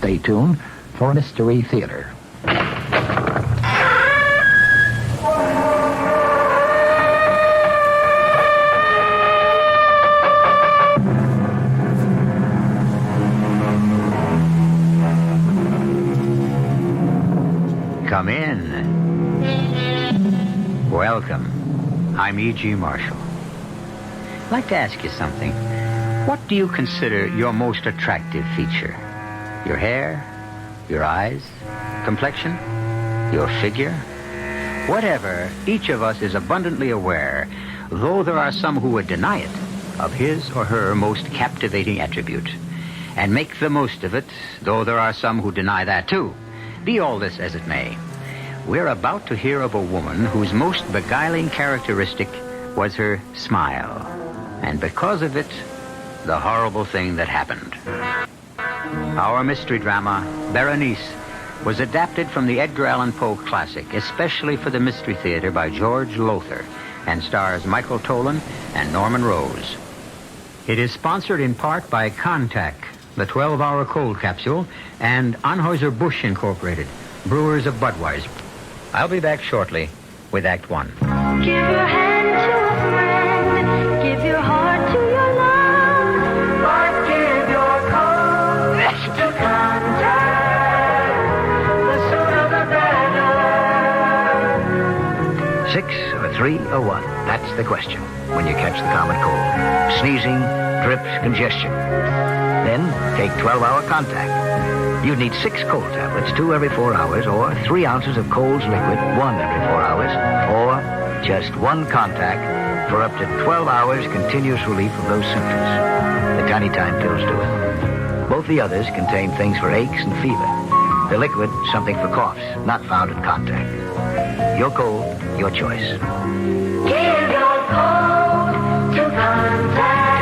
Stay tuned for Mystery Theater. Come in. Welcome. I'm E.G. Marshall. I'd like to ask you something. What do you consider your most attractive feature? Your hair? Your eyes? Complexion? Your figure? Whatever, each of us is abundantly aware, though there are some who would deny it, of his or her most captivating attribute, and make the most of it, though there are some who deny that too. Be all this as it may, we're about to hear of a woman whose most beguiling characteristic was her smile, and because of it, the horrible thing that happened. Our mystery drama, Berenice, was adapted from the Edgar Allan Poe classic, especially for the Mystery Theater by George Lothar, and stars Michael Tolan and Norman Rose. It is sponsored in part by Contac, the 12-hour cold capsule, and Anheuser-Busch Incorporated, brewers of Budweiser. I'll be back shortly with Act One. Give your hand to a friend, give your heart to your love, but give your coat to Contact. The sooner the better. 6 or 3 or 1? That's the question when you catch the common cold. Sneezing, drips, congestion. Then take 12-hour Contact. You'd need 6 cold tablets, 2 every 4 hours, or 3 ounces of Cold's liquid, 1 every 4 hours, or just 1 Contact for up to 12 hours continuous relief of those symptoms. The tiny time pills do it. Both the others contain things for aches and fever. The liquid, something for coughs, not found in Contact. Your cold, your choice. Give your coat to Contact.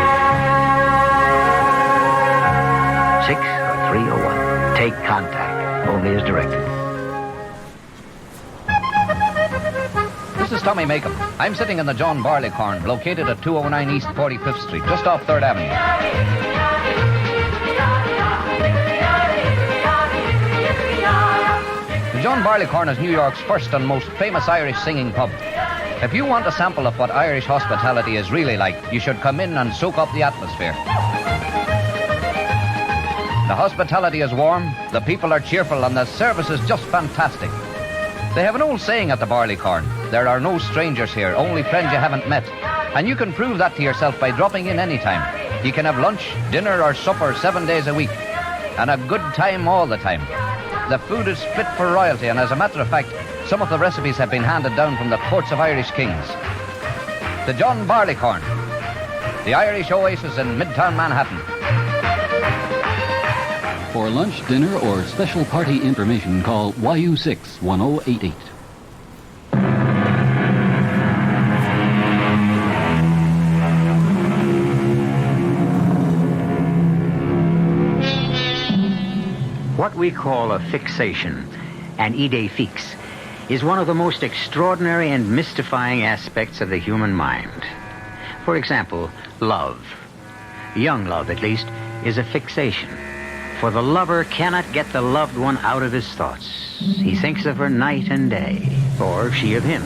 6 or 3 or 1. Take Contact, only as directed. This is Tommy Makem. I'm sitting in the John Barleycorn, located at 209 East 45th Street, just off 3rd Avenue. The John Barleycorn is New York's first and most famous Irish singing pub. If you want a sample of what Irish hospitality is really like, you should come in and soak up the atmosphere. The hospitality is warm, the people are cheerful, and the service is just fantastic. They have an old saying at the Barleycorn: there are no strangers here, only friends you haven't met. And you can prove that to yourself by dropping in anytime. You can have lunch, dinner, or supper 7 days a week. And a good time all the time. The food is fit for royalty, and as a matter of fact, some of the recipes have been handed down from the courts of Irish kings. The John Barleycorn, the Irish oasis in Midtown Manhattan. For lunch, dinner, or special party information, call YU6-1088. What we call a fixation, an idée fixe, is one of the most extraordinary and mystifying aspects of the human mind. For example, love. Young love, at least, is a fixation. For the lover cannot get the loved one out of his thoughts. He thinks of her night and day, or she of him.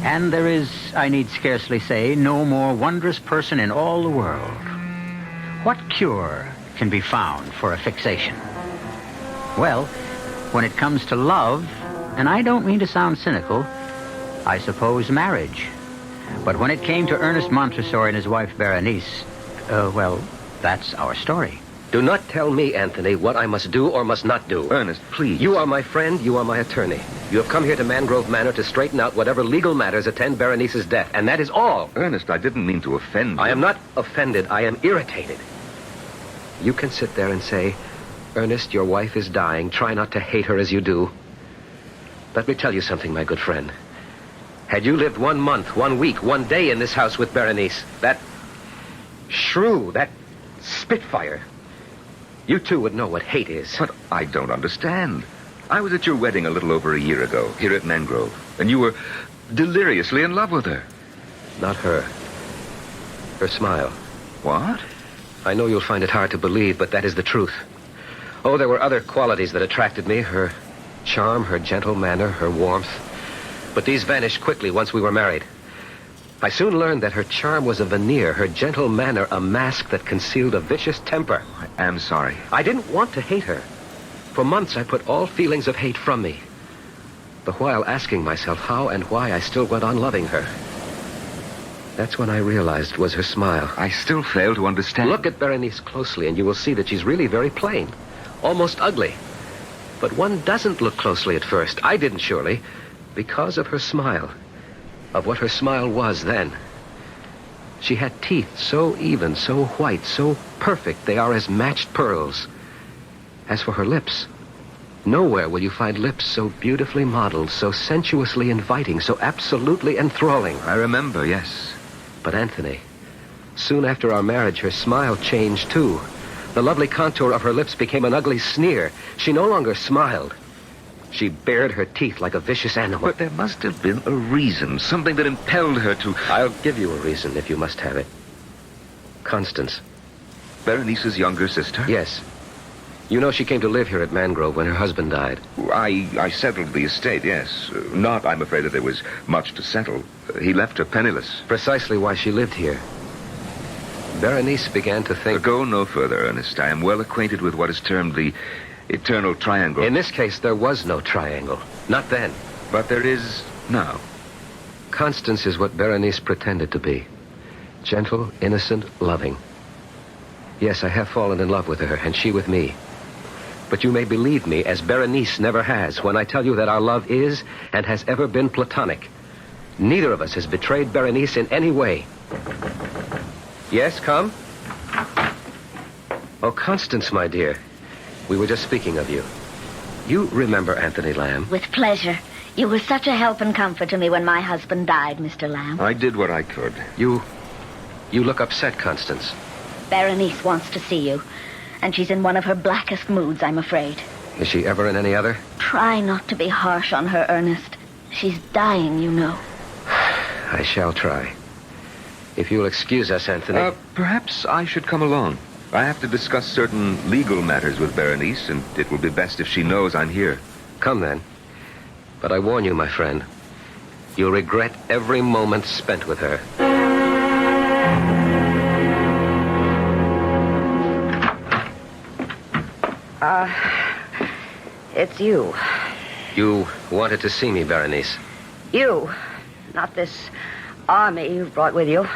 And there is, I need scarcely say, no more wondrous person in all the world. What cure can be found for a fixation? Well, when it comes to love, and I don't mean to sound cynical, I suppose marriage. But when it came to Ernest Montresor and his wife Berenice, well, that's our story. Do not tell me, Anthony, what I must do or must not do. Ernest, please. You are my friend. You are my attorney. You have come here to Mangrove Manor to straighten out whatever legal matters attend Berenice's death, and that is all. Ernest, I didn't mean to offend you. I am not offended. I am irritated. You can sit there and say, Ernest, your wife is dying. Try not to hate her as you do. Let me tell you something, my good friend. Had you lived 1 month, 1 week, 1 day in this house with Berenice, that shrew, that spitfire, you too would know what hate is. But I don't understand. I was at your wedding a little over a year ago, here at Mangrove, and you were deliriously in love with her. Not her. Her smile. What? I know you'll find it hard to believe, but that is the truth. Oh, there were other qualities that attracted me. Her charm, her gentle manner, her warmth. But these vanished quickly once we were married. I soon learned that her charm was a veneer, her gentle manner a mask that concealed a vicious temper. I am sorry. I didn't want to hate her. For months I put all feelings of hate from me, the while asking myself how and why I still went on loving her. That's when I realized it was her smile. I still fail to understand. Look at Berenice closely and you will see that she's really very plain, almost ugly. But one doesn't look closely at first. I didn't, surely, because of her smile, of what her smile was then. She had teeth so even, so white, so perfect, they are as matched pearls. As for her lips, nowhere will you find lips so beautifully modeled, so sensuously inviting, so absolutely enthralling. I remember, yes. But Anthony, soon after our marriage, her smile changed too. The lovely contour of her lips became an ugly sneer. She no longer smiled. She bared her teeth like a vicious animal. But there must have been a reason, something that impelled her to... I'll give you a reason if you must have it. Constance. Berenice's younger sister? Yes. You know she came to live here at Mangrove when her husband died. I settled the estate, yes. Not, I'm afraid, that there was much to settle. He left her penniless. Precisely why she lived here. Berenice began to think... Go no further, Ernest. I am well acquainted with what is termed the eternal triangle. In this case, there was no triangle. Not then. But there is now. Constance is what Berenice pretended to be. Gentle, innocent, loving. Yes, I have fallen in love with her, and she with me. But you may believe me, as Berenice never has, when I tell you that our love is and has ever been platonic. Neither of us has betrayed Berenice in any way. Yes, come? Oh, Constance, my dear. We were just speaking of you. You remember Anthony Lamb? With pleasure. You were such a help and comfort to me when my husband died, Mr. Lamb. I did what I could. You look upset, Constance. Berenice wants to see you, and she's in one of her blackest moods, I'm afraid. Is she ever in any other? Try not to be harsh on her, Ernest. She's dying, you know. I shall try. If you'll excuse us, Anthony. Perhaps I should come along. I have to discuss certain legal matters with Berenice, and it will be best if she knows I'm here. Come then. But I warn you, my friend, you'll regret every moment spent with her. It's you. You wanted to see me, Berenice. You. Not this army you've brought with you.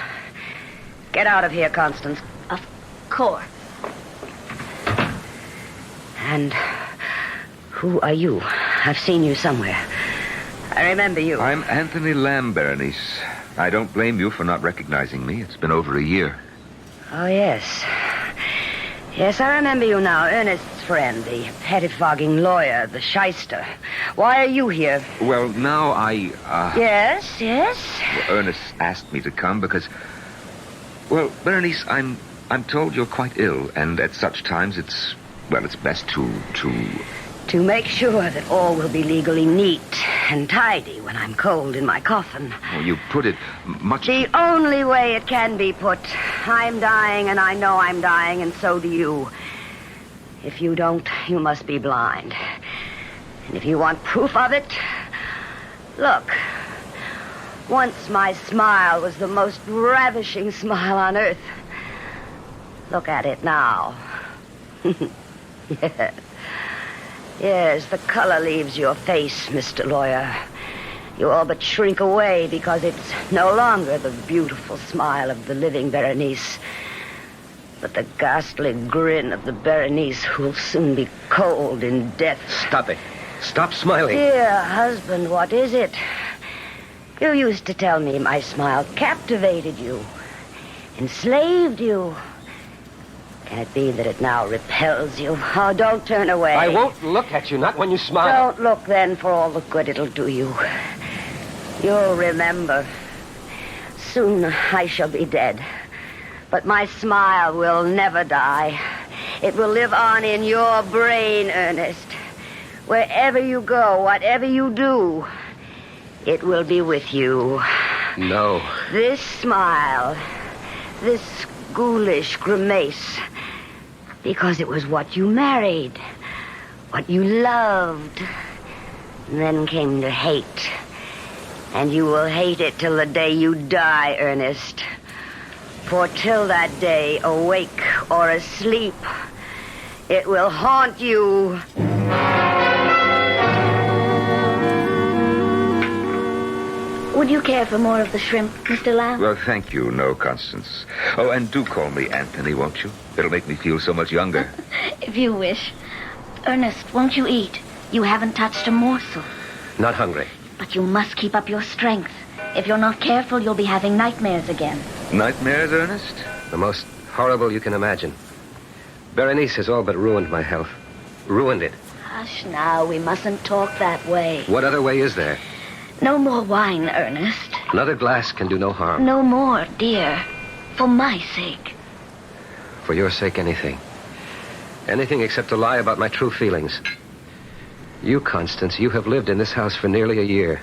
Get out of here, Constance. Of course. And who are you? I've seen you somewhere. I remember you. I'm Anthony Lamb, Berenice. I don't blame you for not recognizing me. It's been over a year. Oh, yes. Yes, I remember you now. Ernest's friend, the pettifogging lawyer, the shyster. Why are you here? Well, now Yes. Well, Ernest asked me to come because... Well, Berenice, I'm told you're quite ill, and at such times it's best to... To make sure that all will be legally neat and tidy when I'm cold in my coffin. Well, you put it much... The only way it can be put. I'm dying, and I know I'm dying, and so do you. If you don't, you must be blind. And if you want proof of it, look. Once my smile was the most ravishing smile on earth. Look at it now. Yes. Yes, the color leaves your face, Mr. Lawyer. You all but shrink away because it's no longer the beautiful smile of the living Berenice, but the ghastly grin of the Berenice who'll soon be cold in death. Stop it. Stop smiling. Dear husband, what is it? You used to tell me my smile captivated you, enslaved you. Can it be that it now repels you? Oh, don't turn away. I won't look at you, not when you smile. Don't look then for all the good it'll do you. You'll remember. Soon I shall be dead. But my smile will never die. It will live on in your brain, Ernest. Wherever you go, whatever you do, it will be with you. No. This smile, this ghoulish grimace, because it was what you married. what you loved. And then came to hate. And you will hate it till the day you die, Ernest. For till that day, awake or asleep, it will haunt you. Would you care for more of the shrimp, Mr. Lamb? Well, thank you, no, Constance. Oh, and do call me Anthony, won't you? It'll make me feel so much younger. If you wish. Ernest, won't you eat? You haven't touched a morsel. Not hungry. But you must keep up your strength. If you're not careful, you'll be having nightmares again. Nightmares, Ernest? The most horrible you can imagine. Berenice has all but ruined my health. Ruined it. Hush now, we mustn't talk that way. What other way is there? No more wine, Ernest. Another glass can do no harm. No more, dear. For my sake. For your sake, anything. Anything except to lie about my true feelings. You, Constance, you have lived in this house for nearly a year.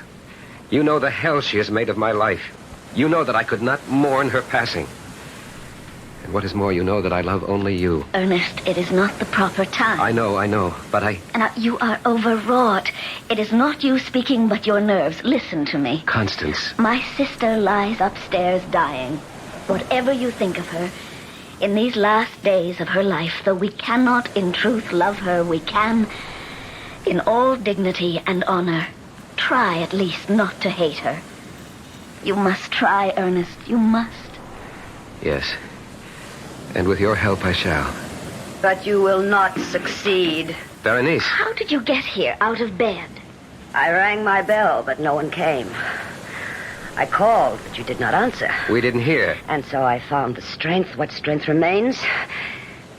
You know the hell she has made of my life. You know that I could not mourn her passing. And what is more, you know that I love only you. Ernest, it is not the proper time. I know, but I... Now, you are overwrought. It is not you speaking, but your nerves. Listen to me. Constance. My sister lies upstairs dying. Whatever you think of her, in these last days of her life, though we cannot in truth love her, we can, in all dignity and honor, try at least not to hate her. You must try, Ernest. You must. Yes. And with your help, I shall. But you will not succeed. Berenice. How did you get here, out of bed? I rang my bell, but no one came. I called, but you did not answer. We didn't hear. And so I found the strength, what strength remains,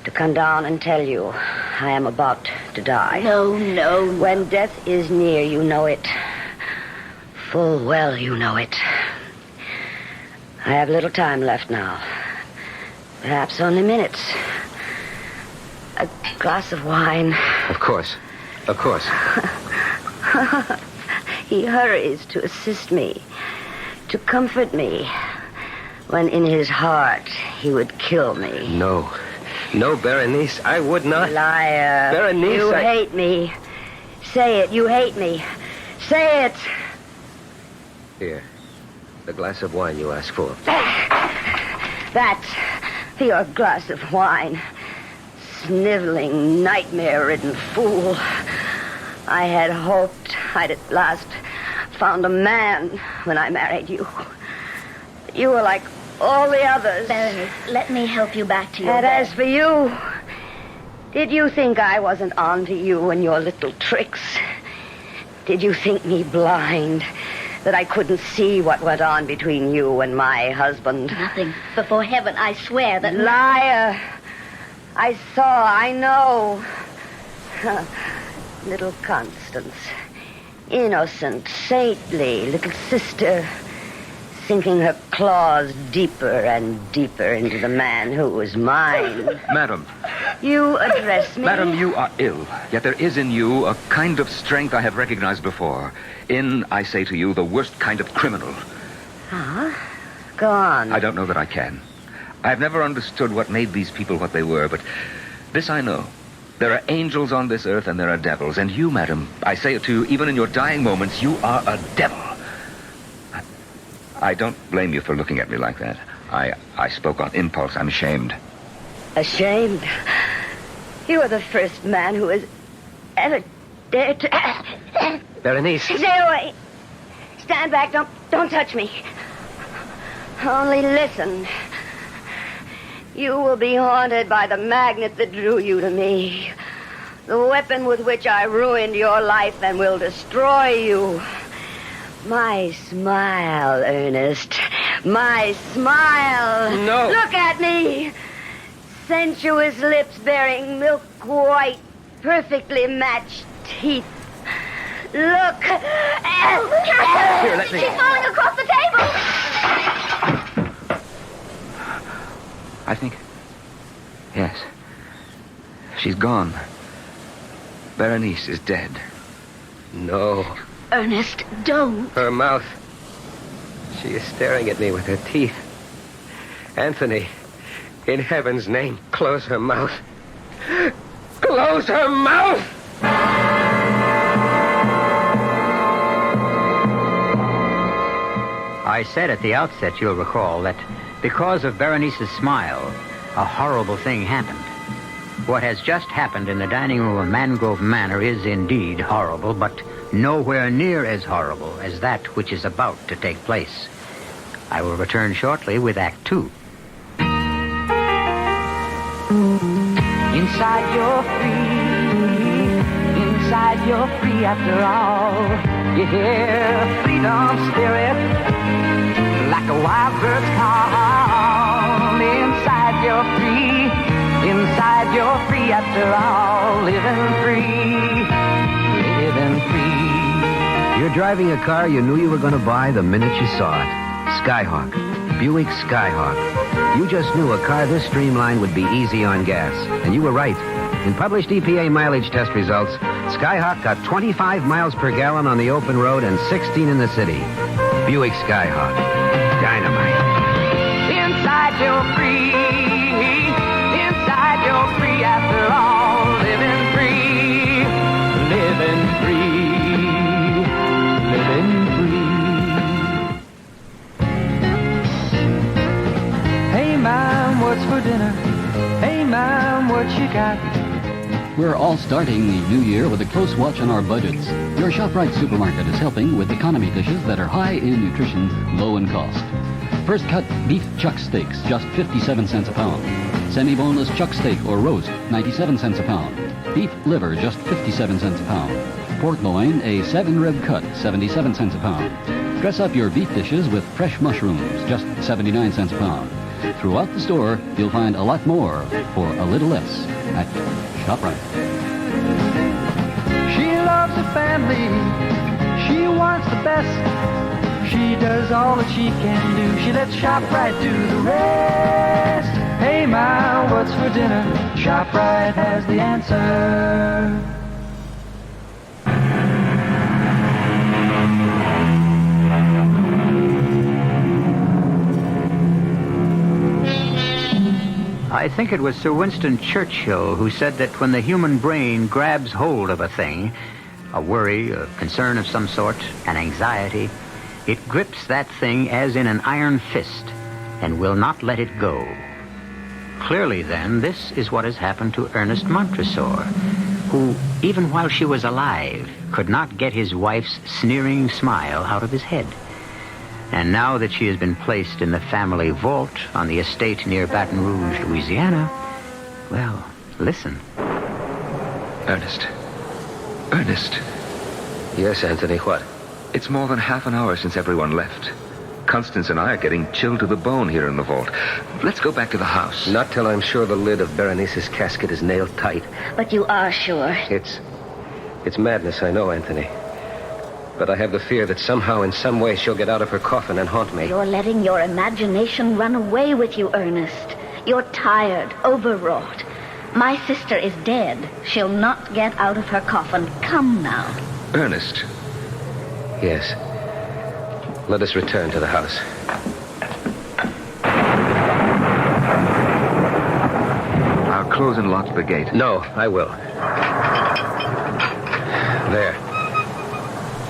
to come down and tell you I am about to die. No. When death is near, you know it. Full well you know it. I have little time left now. Perhaps only minutes. A glass of wine. Of course. He hurries to assist me, to comfort me, when in his heart he would kill me. No, Berenice, I would not. Liar. Berenice, you hate me. Say it, you hate me. Say it. Here, the glass of wine you asked for. That, your glass of wine. Sniveling, nightmare-ridden fool. I had hoped I'd at last found a man when I married you. You were like all the others. Berenice, let me help you back to your And bed. as for you, did you think I wasn't on to you and your little tricks? Did you think me blind, that I couldn't see what went on between you and my husband? Nothing. Before heaven, I swear that... Liar! I saw, I know. Little Constance. Innocent, saintly little sister. Sinking her claws deeper and deeper into the man who was mine. Madam. You address me? Madam, you are ill. Yet there is in you a kind of strength I have recognized before. In, I say to you, the worst kind of criminal. Huh? Go on. I don't know that I can. I have never understood what made these people what they were, but this I know. There are angels on this earth and there are devils. And you, madam, I say it to you, even in your dying moments, you are a devil. I don't blame you for looking at me like that. I spoke on impulse. I'm ashamed. Ashamed? You are the first man who has ever dared to... Berenice. Stay away. Stand back. Don't touch me. Only listen. You will be haunted by the magnet that drew you to me. The weapon with which I ruined your life and will destroy you. My smile, Ernest. My smile. No. Look at me. Sensuous lips bearing milk white, perfectly matched teeth. Look. Here, let me... She's falling across the table. I think... Yes. She's gone. Berenice is dead. No. Ernest, don't. Her mouth. She is staring at me with her teeth. Anthony, in heaven's name, close her mouth. Close her mouth! I said at the outset, you'll recall, that because of Berenice's smile, a horrible thing happened. What has just happened in the dining room of Mangrove Manor is indeed horrible, but nowhere near as horrible as that which is about to take place. I will return shortly with Act 2. Inside you're free. Inside you're free after all. You hear freedom spirit like a wild bird's call. Inside you're free. Inside you're free after all. Living free. Living free. You're driving a car you knew you were going to buy the minute you saw it. Skyhawk. Buick Skyhawk. You just knew a car this streamlined would be easy on gas. And you were right. In published EPA mileage test results, Skyhawk got 25 miles per gallon on the open road and 16 in the city. Buick Skyhawk. Dynamite. Inside you're free. Inside you're free after all. Living free. Living free. Living free. Hey, Mom, what's for dinner? Hey, Mom, what you got? We're all starting the new year with a close watch on our budgets. Your ShopRite supermarket is helping with economy dishes that are high in nutrition, low in cost. First cut beef chuck steaks, just 57 cents a pound. Semi-boneless chuck steak or roast, 97 cents a pound. Beef liver, just 57 cents a pound. Pork loin, a 7-rib cut, 77 cents a pound. Dress up your beef dishes with fresh mushrooms, just 79 cents a pound. Throughout the store, you'll find a lot more for a little less at ShopRite. She loves her family. She wants the best. She does all that she can do. She lets ShopRite do the rest. Hey, Ma, what's for dinner? ShopRite has the answer. I think it was Sir Winston Churchill who said that when the human brain grabs hold of a thing, a worry, a concern of some sort, an anxiety, it grips that thing as in an iron fist and will not let it go. Clearly, then, this is what has happened to Ernest Montresor, who, even while she was alive, could not get his wife's sneering smile out of his head. And now that she has been placed in the family vault on the estate near Baton Rouge, Louisiana, well, listen. Ernest. Ernest. Yes, Anthony, what? It's more than half an hour since everyone left. Constance and I are getting chilled to the bone here in the vault. Let's go back to the house. Not till I'm sure the lid of Berenice's casket is nailed tight. But you are sure. It's madness, I know, Anthony. But I have the fear that somehow, in some way, she'll get out of her coffin and haunt me. You're letting your imagination run away with you, Ernest. You're tired, overwrought. My sister is dead. She'll not get out of her coffin. Come now. Ernest. Yes. Let us return to the house. I'll close and lock the gate. No, I will. There.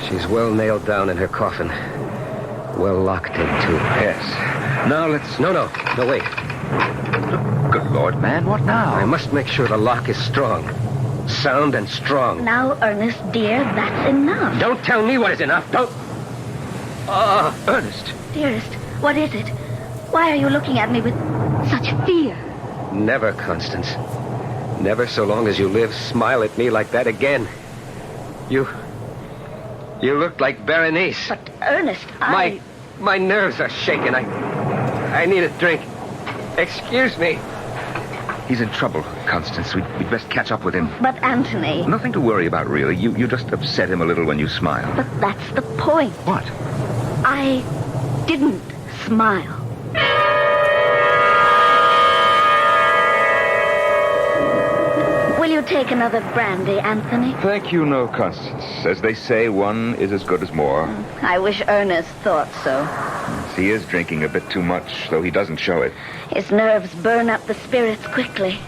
She's well nailed down in her coffin. Well locked in, too. Yes. Now let's... No, wait. Good Lord, man, what now? I must make sure the lock is strong. Sound and strong. Now, Ernest, dear, that's enough. Don't tell me what is enough. Don't... Ernest. Dearest, what is it? Why are you looking at me with such fear? Never, Constance. Never so long as you live, smile at me like that again. You look like Berenice. But, Ernest, My nerves are shaking. I need a drink. Excuse me. He's in trouble, Constance. We'd best catch up with him. But, Anthony... Nothing to worry about, really. You just upset him a little when you smile. But that's the point. What? I didn't smile. Will you take another brandy, Anthony? Thank you, no, Constance. As they say, one is as good as more. I wish Ernest thought so. He is drinking a bit too much, though he doesn't show it. His nerves burn up the spirits quickly.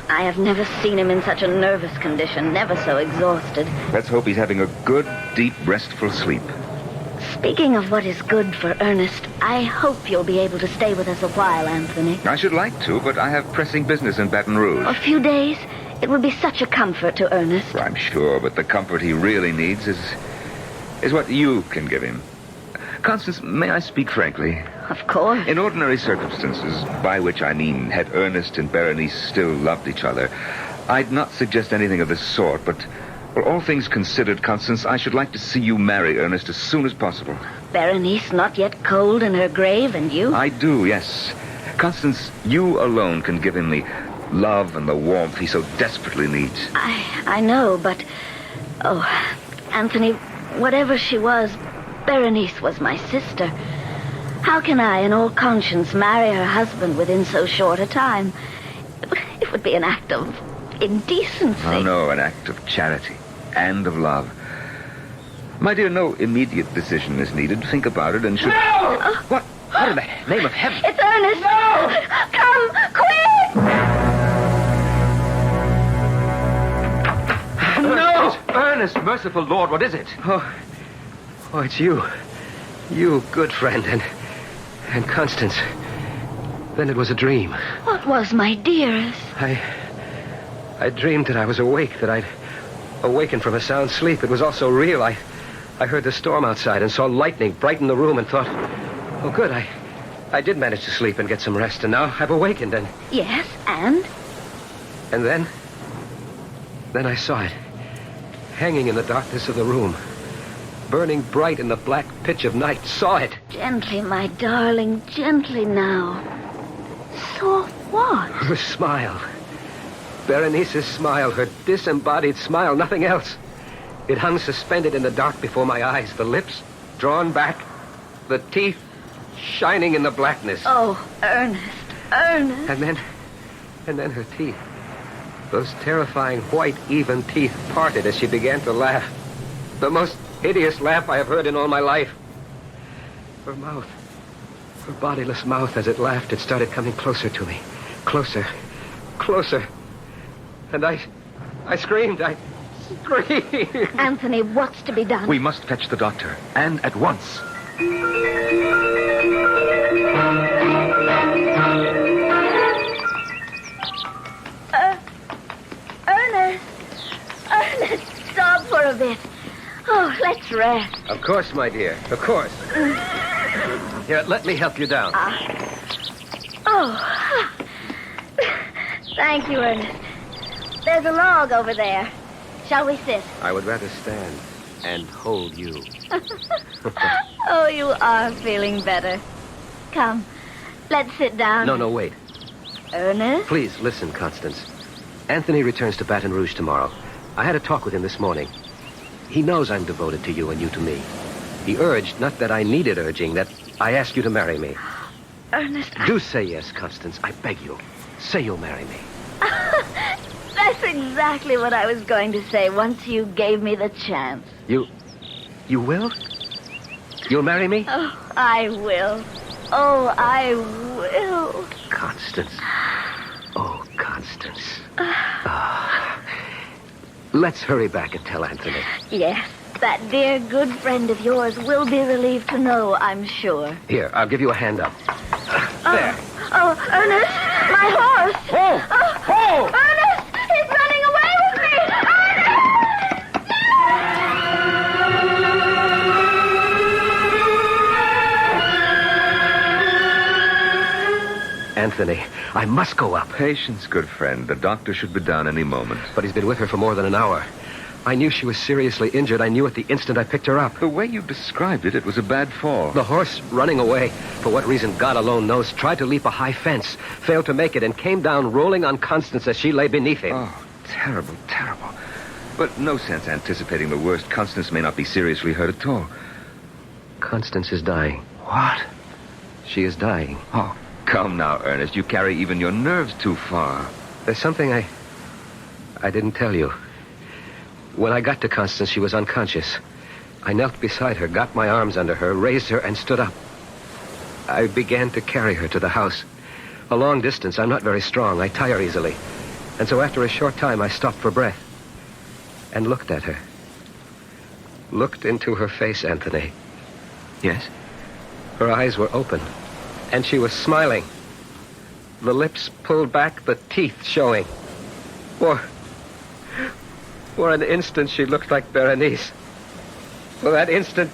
I have never seen him in such a nervous condition, never so exhausted. Let's hope he's having a good, deep, restful sleep. Speaking of what is good for Ernest, I hope you'll be able to stay with us a while, Anthony. I should like to, but I have pressing business in Baton Rouge. A few days? It would be such a comfort to Ernest. I'm sure, but the comfort he really needs is what you can give him. Constance, may I speak frankly? Of course. In ordinary circumstances, by which I mean had Ernest and Berenice still loved each other, I'd not suggest anything of this sort, but, well, all things considered, Constance, I should like to see you marry Ernest as soon as possible. Berenice not yet cold in her grave, and you? I do, yes. Constance, you alone can give him the love and the warmth he so desperately needs. I know, but... Oh, Anthony, whatever she was, Berenice was my sister. How can I, in all conscience, marry her husband within so short a time? It would be an act of indecency. Oh, no, an act of charity and of love. My dear, no immediate decision is needed. Think about it and should... No! What in the name of heaven? It's Ernest! No! Come, quick! No! Ernest, merciful Lord, what is it? Oh, it's you. You, good friend, and Constance. Then it was a dream. What was, my dearest? I dreamed that I was awake, that I'd awakened from a sound sleep. It was also real. I heard the storm outside and saw lightning brighten the room and thought, oh, good, I did manage to sleep and get some rest, and now I've awakened, and... Yes, and? And then I saw it, hanging in the darkness of the room, burning bright in the black pitch of night. Saw it. Gently, my darling, gently now. Saw what? Her smile. Berenice's smile, her disembodied smile, nothing else. It hung suspended in the dark before my eyes, the lips drawn back, the teeth shining in the blackness. Oh, Ernest, Ernest. And then her teeth. Those terrifying white, even teeth parted as she began to laugh. The most hideous laugh I have heard in all my life. Her mouth, her bodiless mouth, as it laughed, it started coming closer to me. Closer, closer. And I screamed, I screamed. Anthony, what's to be done? We must fetch the doctor, and at once. Ernest, stop for a bit. Oh, let's rest. Of course, my dear, of course. Here, let me help you down. Thank you, Ernest. There's a log over there. Shall we sit? I would rather stand and hold you. Oh, you are feeling better. Come, let's sit down. No, wait. Ernest? Please, listen, Constance. Anthony returns to Baton Rouge tomorrow. I had a talk with him this morning. He knows I'm devoted to you and you to me. He urged, not that I needed urging, that I ask you to marry me. Ernest, Do say yes, Constance. I beg you. Say you'll marry me. That's exactly what I was going to say once you gave me the chance. You will? You'll marry me? Oh, I will. Oh, I will. Constance. Oh, Constance. Let's hurry back and tell Anthony. Yes, that dear good friend of yours will be relieved to know, I'm sure. Here, I'll give you a hand up. There. Oh, Ernest, my horse. Oh! Ernest, he's running away with me. Ernest! Anthony, I must go up. Patience, good friend. The doctor should be down any moment. But he's been with her for more than an hour. I knew she was seriously injured. I knew at the instant I picked her up. The way you described it, it was a bad fall. The horse, running away, for what reason God alone knows, tried to leap a high fence, failed to make it, and came down rolling on Constance as she lay beneath him. Oh, terrible, terrible. But no sense anticipating the worst. Constance may not be seriously hurt at all. Constance is dying. What? She is dying. Oh, come now, Ernest. You carry even your nerves too far. There's something I didn't tell you. When I got to Constance, she was unconscious. I knelt beside her, got my arms under her, raised her, and stood up. I began to carry her to the house. A long distance. I'm not very strong. I tire easily. And so after a short time, I stopped for breath and looked at her. Looked into her face, Anthony. Yes? Her eyes were open, and she was smiling. The lips pulled back, the teeth showing. For an instant, she looked like Berenice. For that instant,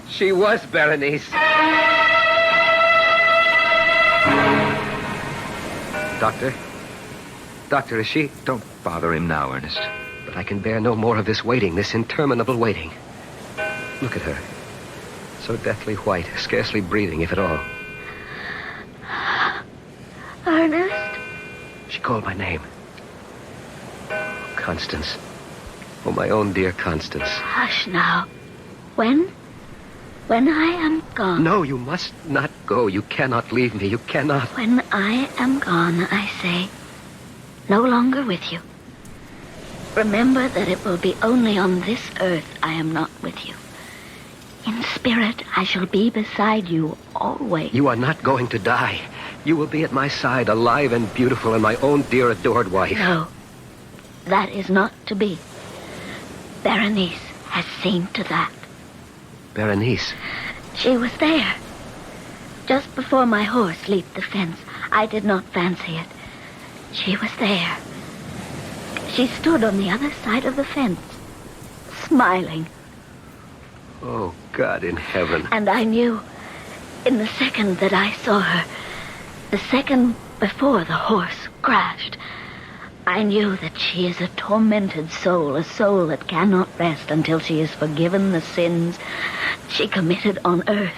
she was Berenice. Doctor, is she... Don't bother him now, Ernest. But I can bear no more of this waiting, this interminable waiting. Look at her. So deathly white, scarcely breathing, if at all. Ernest? She called my name. Constance. Oh, my own dear Constance. Hush now. When I am gone... No, you must not go. You cannot leave me. You cannot. When I am gone, I say, no longer with you. Remember that it will be only on this earth I am not with you. In spirit, I shall be beside you always. You are not going to die. You will be at my side, alive and beautiful, and my own dear adored wife. No, that is not to be. Berenice has seen to that. Berenice? She was there. Just before my horse leaped the fence, I did not fancy it. She was there. She stood on the other side of the fence, smiling. Oh, God in heaven. And I knew, in the second that I saw her, the second before the horse crashed, I knew that she is a tormented soul, a soul that cannot rest until she is forgiven the sins she committed on earth,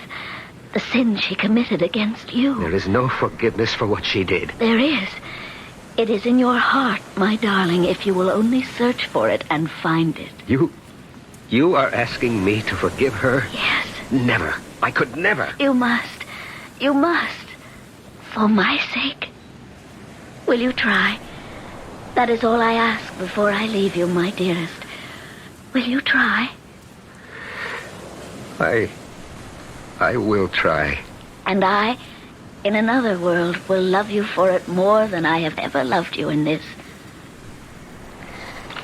the sins she committed against you. There is no forgiveness for what she did. There is. It is in your heart, my darling, if you will only search for it and find it. You are asking me to forgive her? Yes. Never. I could never. You must. You must. For my sake. Will you try? That is all I ask before I leave you, my dearest. Will you try? I will try. And I, in another world, will love you for it more than I have ever loved you in this.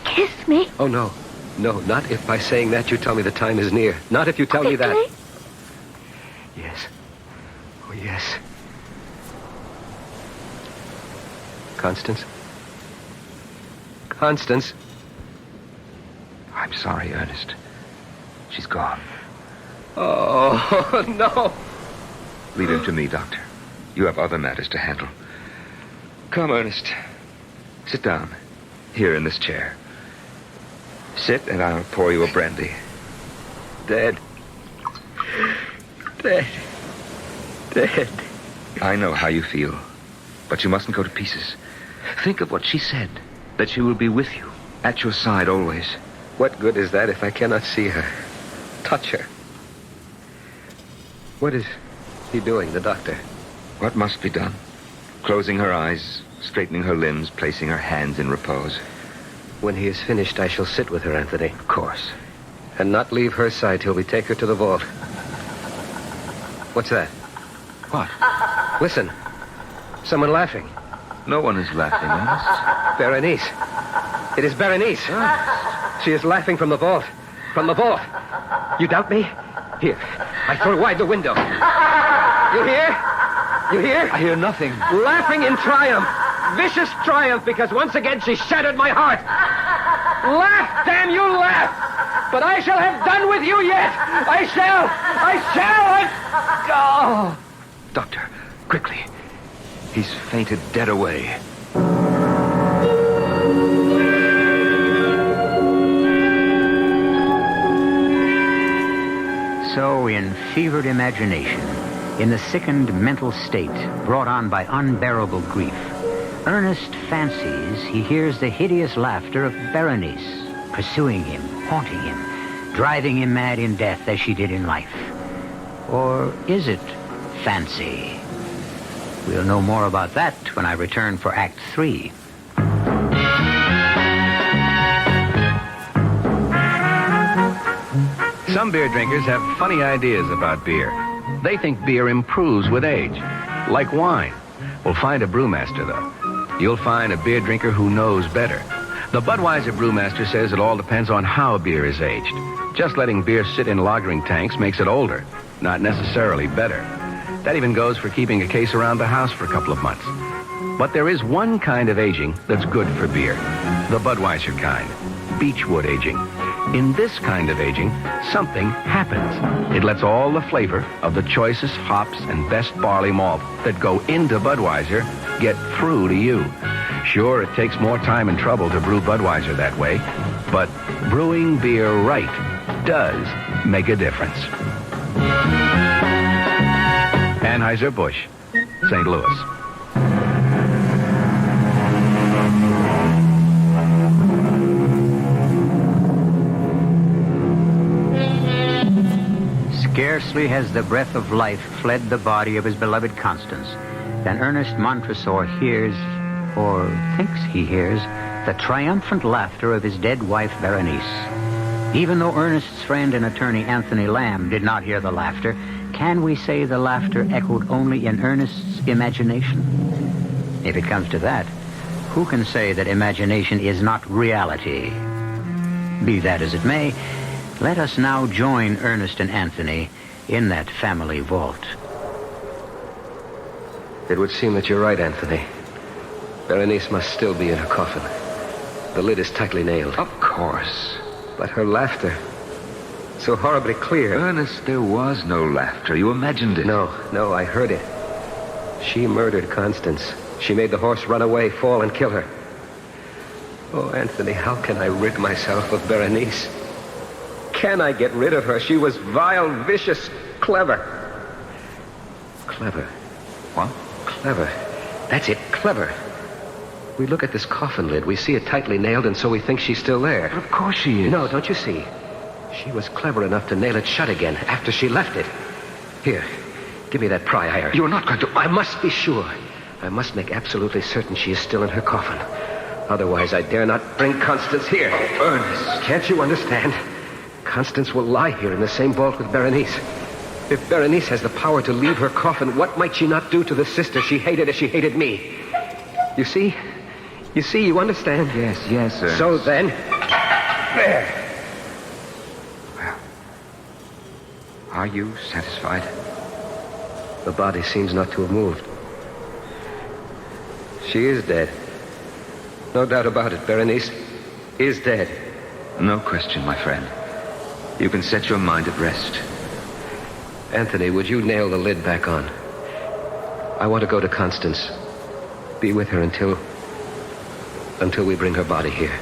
Kiss me. Oh, no. No, not if by saying that you tell me the time is near. Not if you tell me that. Yes. Oh, yes. Constance? Constance? I'm sorry, Ernest. She's gone. Oh, no. Leave him to me, Doctor. You have other matters to handle. Come, Ernest. Sit down. Here in this chair. Sit, and I'll pour you a brandy. Dead. Dead. Dead. I know how you feel, but you mustn't go to pieces. Think of what she said, that she will be with you, at your side always. What good is that if I cannot see her, touch her? What is he doing, the doctor? What must be done? Closing her eyes, straightening her limbs, placing her hands in repose. When he is finished, I shall sit with her, Anthony. Of course. And not leave her side till we take her to the vault. What's that? What? Listen. Someone laughing. No one is laughing, Ernest. Berenice. It is Berenice. She is laughing from the vault. From the vault. You doubt me? Here. I throw wide the window. You hear? You hear? I hear nothing. Laughing in triumph. Vicious triumph, because once again she shattered my heart. Laugh, damn you, laugh! But I shall have done with you yet! I shall! Oh! Doctor, quickly. He's fainted dead away. So, in fevered imagination, in the sickened mental state brought on by unbearable grief, Ernest fancies he hears the hideous laughter of Berenice, pursuing him, haunting him, driving him mad in death as she did in life. Or is it fancy? We'll know more about that when I return for Act 3. Some beer drinkers have funny ideas about beer. They think beer improves with age, like wine. Well, find a brewmaster, though. You'll find a beer drinker who knows better. The Budweiser brewmaster says it all depends on how beer is aged. Just letting beer sit in lagering tanks makes it older. not necessarily better. That even goes for keeping a case around the house for a couple of months. But there is one kind of aging that's good for beer. The Budweiser kind. Beechwood aging. In this kind of aging, something happens. It lets all the flavor of the choicest hops and best barley malt that go into Budweiser get through to you. Sure, it takes more time and trouble to brew Budweiser that way, but brewing beer right does make a difference. Anheuser-Busch, St. Louis. Scarcely has the breath of life fled the body of his beloved Constance than Ernest Montresor hears, or thinks he hears, the triumphant laughter of his dead wife, Berenice. Even though Ernest's friend and attorney, Anthony Lamb, did not hear the laughter, can we say the laughter echoed only in Ernest's imagination? If it comes to that, who can say that imagination is not reality? Be that as it may, let us now join Ernest and Anthony in that family vault. It would seem that you're right, Anthony. Berenice must still be in her coffin. The lid is tightly nailed. Of course. But her laughter, so horribly clear. Ernest, there was no laughter. You imagined it. No, I heard it. She murdered Constance. She made the horse run away, fall, and kill her. Oh, Anthony, how can I rid myself of Berenice? Can I get rid of her? She was vile, vicious, clever. Clever. What? Clever. That's it, clever. We look at this coffin lid. We see it tightly nailed, and so we think she's still there. But of course she is. No, don't you see? She was clever enough to nail it shut again after she left it. Here, give me that pry iron. You're not going to... I must be sure. I must make absolutely certain she is still in her coffin. Otherwise, I dare not bring Constance here. Ernest. Can't you understand? Constance will lie here in the same vault with Berenice. If Berenice has the power to leave her coffin, what might she not do to the sister she hated as she hated me? You see? You understand? Yes, Ernest. So then... There. Well, are you satisfied? The body seems not to have moved. She is dead. No doubt about it. Berenice is dead. No question, my friend. You can set your mind at rest. Anthony, would you nail the lid back on? I want to go to Constance. Be with her until we bring her body here.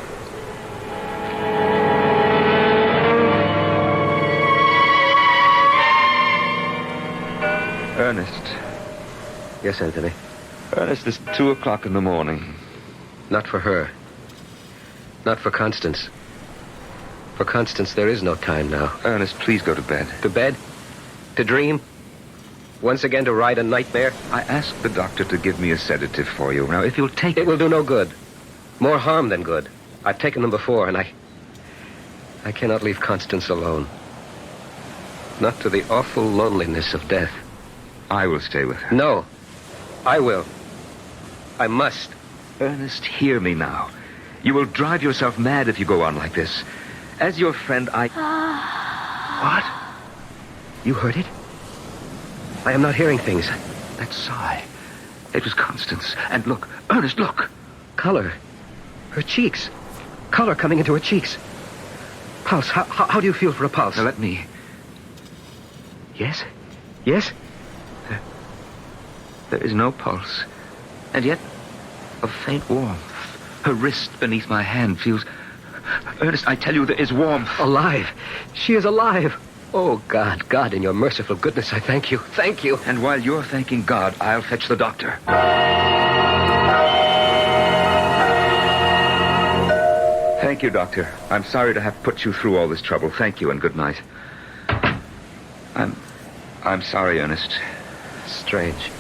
Ernest. Yes, Anthony. Ernest, it's 2:00 in the morning. Not for her. Not for Constance. For Constance, there is no time now. Ernest, please go to bed. To bed? To dream? Once again to ride a nightmare? I asked the doctor to give me a sedative for you. Now, if you'll take It will do no good. More harm than good. I've taken them before, and I cannot leave Constance alone. Not to the awful loneliness of death. I will stay with her. No. I will. I must. Ernest, hear me now. You will drive yourself mad if you go on like this. As your friend, I... What? You heard it? I am not hearing things. That sigh. It was Constance. And look, Ernest, look. Color. Her cheeks. Color coming into her cheeks. Pulse. How do you feel for a pulse? Now, let me... Yes? Yes? There is no pulse. And yet, a faint warmth. Her wrist beneath my hand feels... Ernest, I tell you, there is warmth. Alive. She is alive. Oh, God, in your merciful goodness, I thank you. Thank you. And while you're thanking God, I'll fetch the doctor. Thank you, Doctor. I'm sorry to have put you through all this trouble. Thank you, and good night. I'm sorry, Ernest. Strange.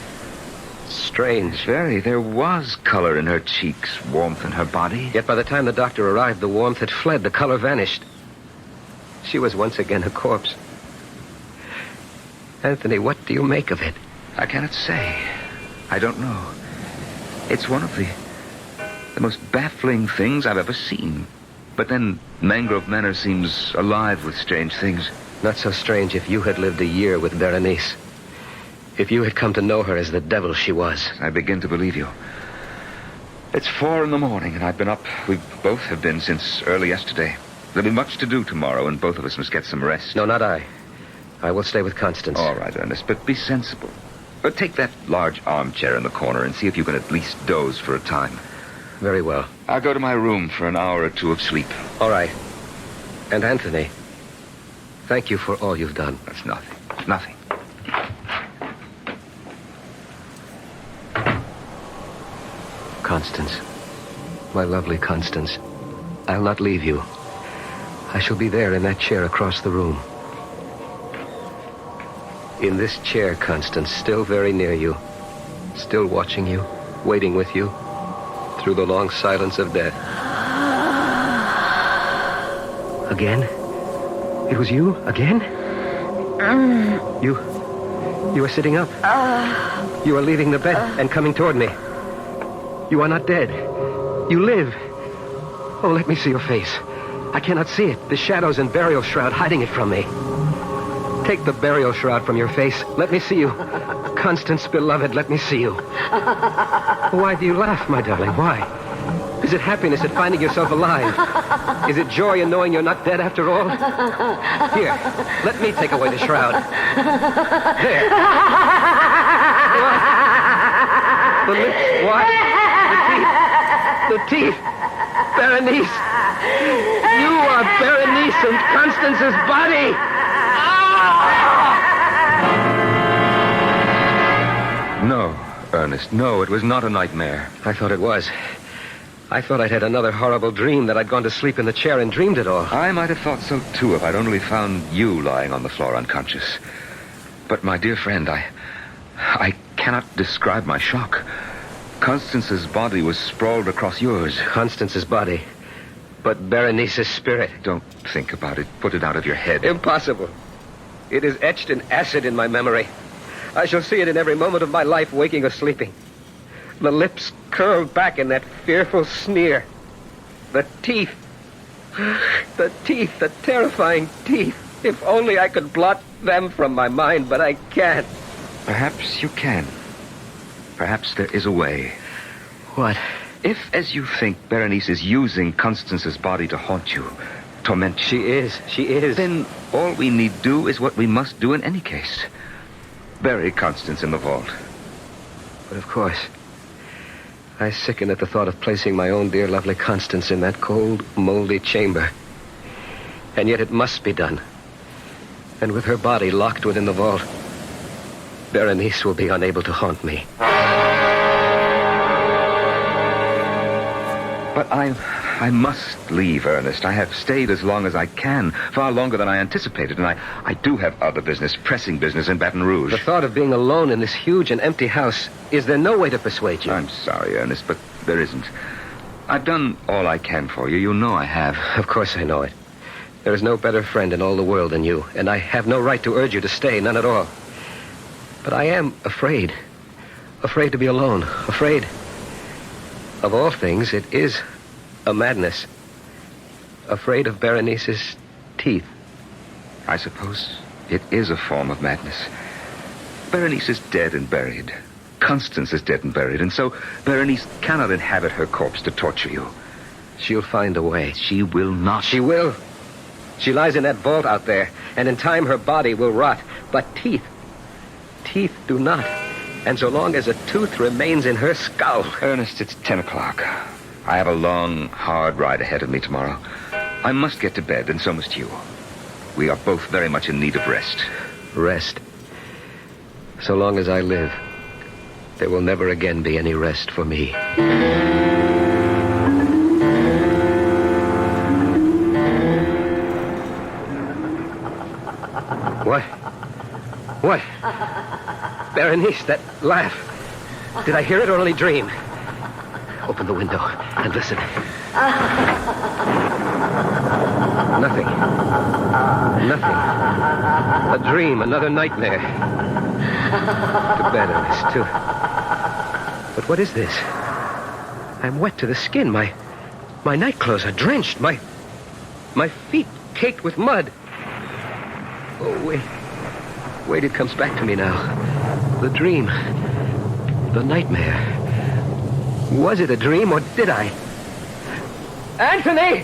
Very. There was color in her cheeks, warmth in her body. Yet by the time the doctor arrived, the warmth had fled, the color vanished. She was once again a corpse. Anthony, what do you make of it? I cannot say. I don't know. It's one of the most baffling things I've ever seen. But then Mangrove Manor seems alive with strange things. Not so strange if you had lived a year with Berenice. If you had come to know her as the devil she was. I begin to believe you. It's 4 a.m, and I've been up. We both have been since early yesterday. There'll be much to do tomorrow, and both of us must get some rest. No, not I. I will stay with Constance. All right, Ernest, but be sensible. But take that large armchair in the corner and see if you can at least doze for a time. Very well. I'll go to my room for an hour or two of sleep. All right. And Anthony, thank you for all you've done. That's nothing. It's nothing. Constance, my lovely Constance, I'll not leave you. I shall be there in that chair across the room. In this chair, Constance, still very near you, still watching you, waiting with you, through the long silence of death. Again? It was you? Again? You are sitting up. You are leaving the bed and coming toward me. You are not dead. You live. Oh, let me see your face. I cannot see it. The shadows and burial shroud hiding it from me. Take the burial shroud from your face. Let me see you. Constance, beloved, let me see you. Why do you laugh, my darling? Why? Is it happiness at finding yourself alive? Is it joy in knowing you're not dead after all? Here, let me take away the shroud. There. What? The lips, what? The teeth. Berenice. You are Berenice and Constance's body. No, Ernest, no, it was not a nightmare. I thought it was. I thought I'd had another horrible dream, that I'd gone to sleep in the chair and dreamed it all. I might have thought so, too, if I'd only found you lying on the floor unconscious. But, my dear friend, I cannot describe my shock. Constance's body was sprawled across yours. Constance's body, but Berenice's spirit. Don't think about it. Put it out of your head. Impossible. It is etched in acid in my memory. I shall see it in every moment of my life, waking or sleeping. The lips curled back in that fearful sneer. The teeth. The terrifying teeth. If only I could blot them from my mind, but I can't. Perhaps you can. Perhaps there is a way. What? If, as you think, Berenice is using Constance's body to haunt you, torment you. She is. Then all we need do is what we must do in any case. Bury Constance in the vault. But of course, I sicken at the thought of placing my own dear lovely Constance in that cold, moldy chamber. And yet it must be done. And with her body locked within the vault, Berenice will be unable to haunt me. But I must leave, Ernest. I have stayed as long as I can, far longer than I anticipated, and I do have other business, pressing business in Baton Rouge. The thought of being alone in this huge and empty house, is there no way to persuade you? I'm sorry, Ernest, but there isn't. I've done all I can for you. You know I have. Of course I know it. There is no better friend in all the world than you, and I have no right to urge you to stay, none at all. But I am afraid. Afraid to be alone. Afraid. Of all things, it is a madness. Afraid of Berenice's teeth. I suppose it is a form of madness. Berenice is dead and buried. Constance is dead and buried, and so Berenice cannot inhabit her corpse to torture you. She'll find a way. She will not. She will. She lies in that vault out there, and in time her body will rot. But teeth do not. And so long as a tooth remains in her skull... Ernest, it's 10 o'clock. I have a long, hard ride ahead of me tomorrow. I must get to bed, and so must you. We are both very much in need of rest. Rest. So long as I live, there will never again be any rest for me. What? Berenice, that laugh. Did I hear it or only dream? Open the window and listen. Nothing. A dream, another nightmare. To bed, Ernest, too. But what is this? I'm wet to the skin. My nightclothes are drenched. My feet caked with mud. Oh, wait. Wait, it comes back to me now. The dream. The nightmare. Was it a dream, or did I? Anthony!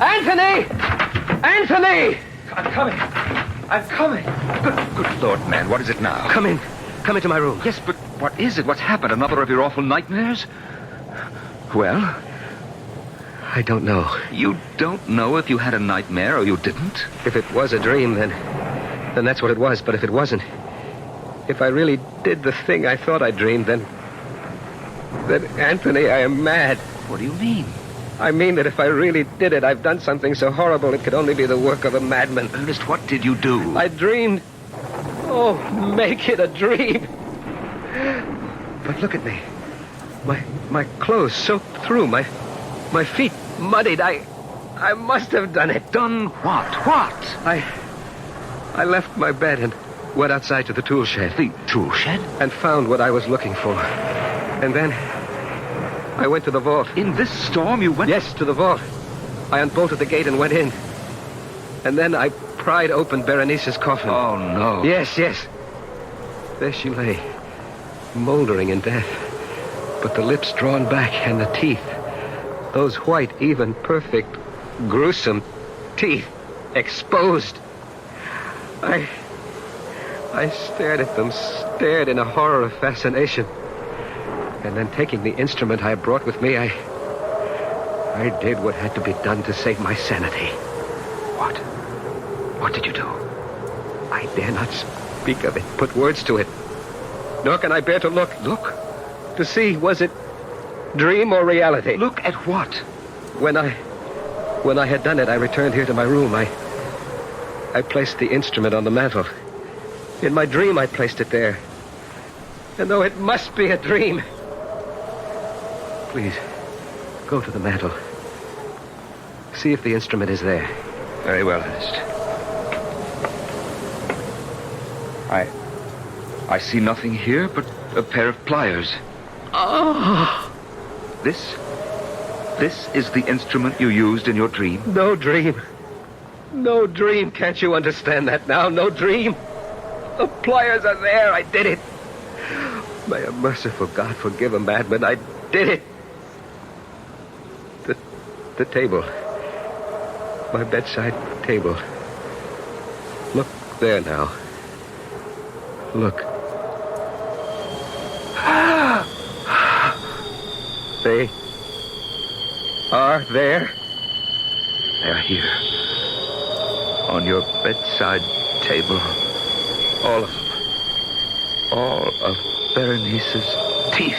Anthony! Anthony! I'm coming. I'm coming. Good Lord, man, what is it now? Come in. Come into my room. Yes, but what is it? What's happened? Another of your awful nightmares? Well? I don't know. You don't know if you had a nightmare or you didn't? If it was a dream, then that's what it was. But if it wasn't, if I really did the thing I thought I dreamed, then Anthony, I am mad. What do you mean? I mean that if I really did it, I've done something so horrible it could only be the work of a madman. Ernest, what did you do? I dreamed. Oh, make it a dream. But look at me. My clothes soaked through, my feet muddied. I must have done it. Done what? What? I left my bed and went outside to the tool shed. The tool shed? And found what I was looking for. And then I went to the vault. In this storm you went? Yes, to the vault. I unbolted the gate and went in. And then I pried open Berenice's coffin. Oh, no. Yes. There she lay, moldering in death. But the lips drawn back and the teeth, those white, even, perfect, gruesome teeth, exposed. I stared at them, stared in a horror of fascination. And then taking the instrument I brought with me, I did what had to be done to save my sanity. What? What did you do? I dare not speak of it, put words to it. Nor can I bear to look. Look? To see, was it dream or reality? Look at what? When I had done it, I returned here to my room. I placed the instrument on the mantel. In my dream, I placed it there. And though it must be a dream, please, go to the mantel. See if the instrument is there. Very well, Ernest. I see nothing here but a pair of pliers. Oh! This is the instrument you used in your dream? No dream. No dream. Can't you understand that now? No dream. The pliers are there. I did it. May a merciful God forgive a madman. I did it. The table. My bedside table. Look there now. Look. They are there. They're here. On your bedside table. All of them. All of Berenice's teeth.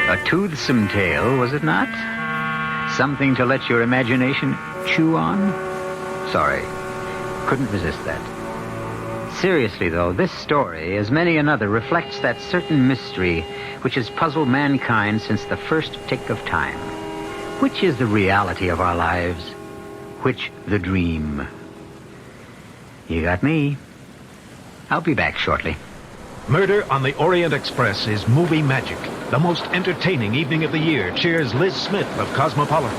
A toothsome tale, was it not? Something to let your imagination chew on? Sorry, couldn't resist that. Seriously, though, this story, as many another, reflects that certain mystery which has puzzled mankind since the first tick of time. Which is the reality of our lives? Which the dream? You got me. I'll be back shortly. Murder on the Orient Express is movie magic. The most entertaining evening of the year cheers Liz Smith of Cosmopolitan.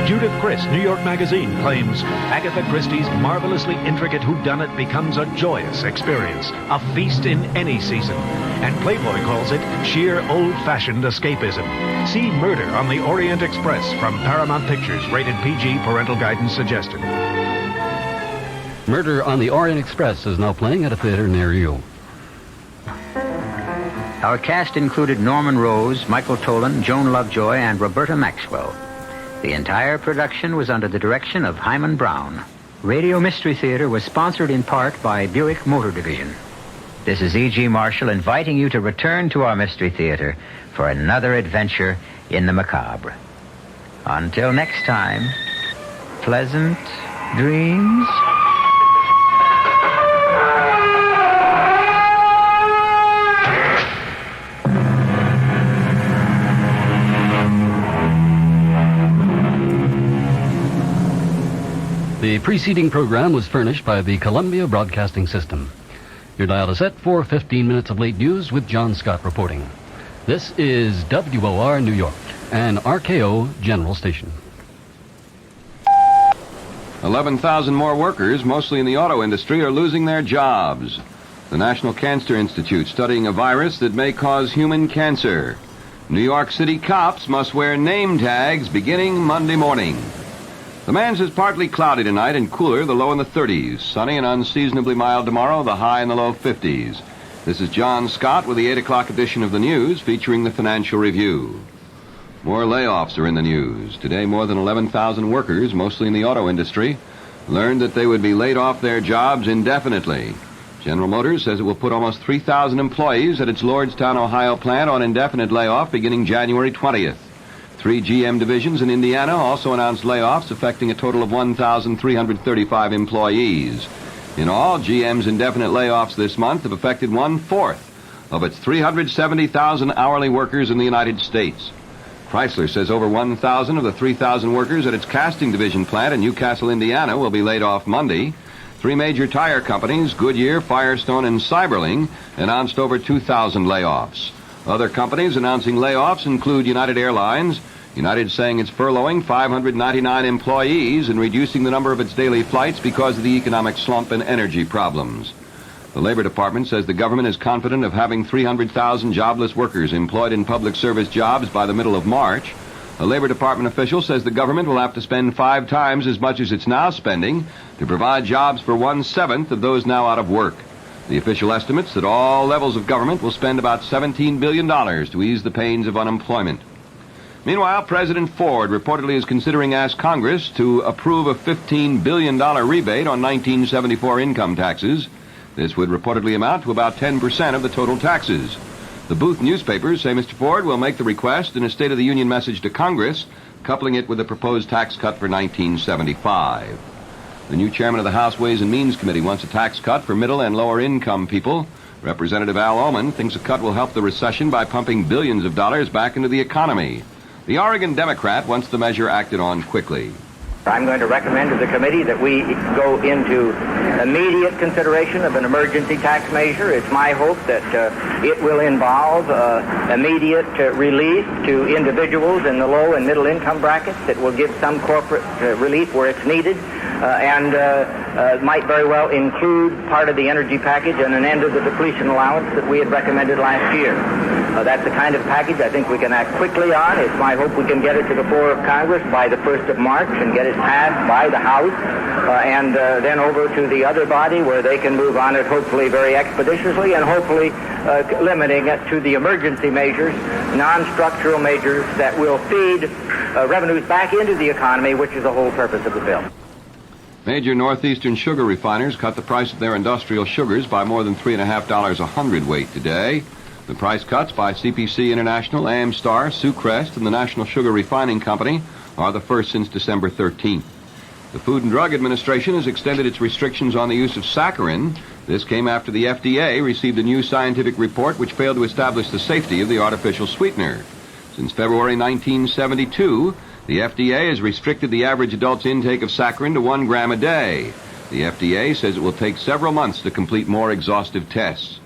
Judith Chris, New York Magazine, claims Agatha Christie's marvelously intricate whodunit becomes a joyous experience, a feast in any season. And Playboy calls it sheer old-fashioned escapism. See Murder on the Orient Express from Paramount Pictures, rated PG, parental guidance suggested. Murder on the Orient Express is now playing at a theater near you. Our cast included Norman Rose, Michael Tolan, Joan Lovejoy, and Roberta Maxwell. The entire production was under the direction of Hyman Brown. Radio Mystery Theater was sponsored in part by Buick Motor Division. This is E.G. Marshall inviting you to return to our Mystery Theater for another adventure in the macabre. Until next time, pleasant dreams. The preceding program was furnished by the Columbia Broadcasting System. Your dial is set for 15 minutes of late news with John Scott reporting. This is WOR New York, an RKO General Station. 11,000 more workers, mostly in the auto industry, are losing their jobs. The National Cancer Institute studying a virus that may cause human cancer. New York City cops must wear name tags beginning Monday morning. The man's is partly cloudy tonight and cooler, the low in the 30s. Sunny and unseasonably mild tomorrow, the high in the low 50s. This is John Scott with the 8 o'clock edition of the news featuring the Financial Review. More layoffs are in the news. Today, more than 11,000 workers, mostly in the auto industry, learned that they would be laid off their jobs indefinitely. General Motors says it will put almost 3,000 employees at its Lordstown, Ohio plant on indefinite layoff beginning January 20th. 3 GM divisions in Indiana also announced layoffs affecting a total of 1,335 employees. In all, GM's indefinite layoffs this month have affected 1/4 of its 370,000 hourly workers in the United States. Chrysler says over 1,000 of the 3,000 workers at its casting division plant in Newcastle, Indiana, will be laid off Monday. 3 major tire companies, Goodyear, Firestone, and Cyberling, announced over 2,000 layoffs. Other companies announcing layoffs include United Airlines. United saying it's furloughing 599 employees and reducing the number of its daily flights because of the economic slump and energy problems. The Labor Department says the government is confident of having 300,000 jobless workers employed in public service jobs by the middle of March. A Labor Department official says the government will have to spend 5 times as much as it's now spending to provide jobs for 1/7 of those now out of work. The official estimates that all levels of government will spend about $17 billion to ease the pains of unemployment. Meanwhile, President Ford reportedly is considering asking Congress to approve a $15 billion rebate on 1974 income taxes. This would reportedly amount to about 10% of the total taxes. The Booth newspapers say Mr. Ford will make the request in a State of the Union message to Congress, coupling it with a proposed tax cut for 1975. The new chairman of the House Ways and Means Committee wants a tax cut for middle and lower income people. Representative Al Ullman thinks a cut will help the recession by pumping billions of dollars back into the economy. The Oregon Democrat wants the measure acted on quickly. I'm going to recommend to the committee that we go into immediate consideration of an emergency tax measure. It's my hope that it will involve immediate relief to individuals in the low and middle income brackets. It will give some corporate relief where it's needed, and might very well include part of the energy package and an end of the depletion allowance that we had recommended last year. That's the kind of package I think we can act quickly on. It's my hope we can get it to the floor of Congress by the 1st of March and get it passed by the House, and then over to the other body where they can move on it hopefully very expeditiously and hopefully limiting it to the emergency measures, non-structural measures that will feed revenues back into the economy, which is the whole purpose of the bill. Major northeastern sugar refiners cut the price of their industrial sugars by more than $3.50 a hundredweight today. The price cuts by CPC International, Amstar, Sucrest, and the National Sugar Refining Company are the first since December 13th. The Food and Drug Administration has extended its restrictions on the use of saccharin. This came after the FDA received a new scientific report which failed to establish the safety of the artificial sweetener. Since February 1972, the FDA has restricted the average adult's intake of saccharin to 1 gram a day. The FDA says it will take several months to complete more exhaustive tests.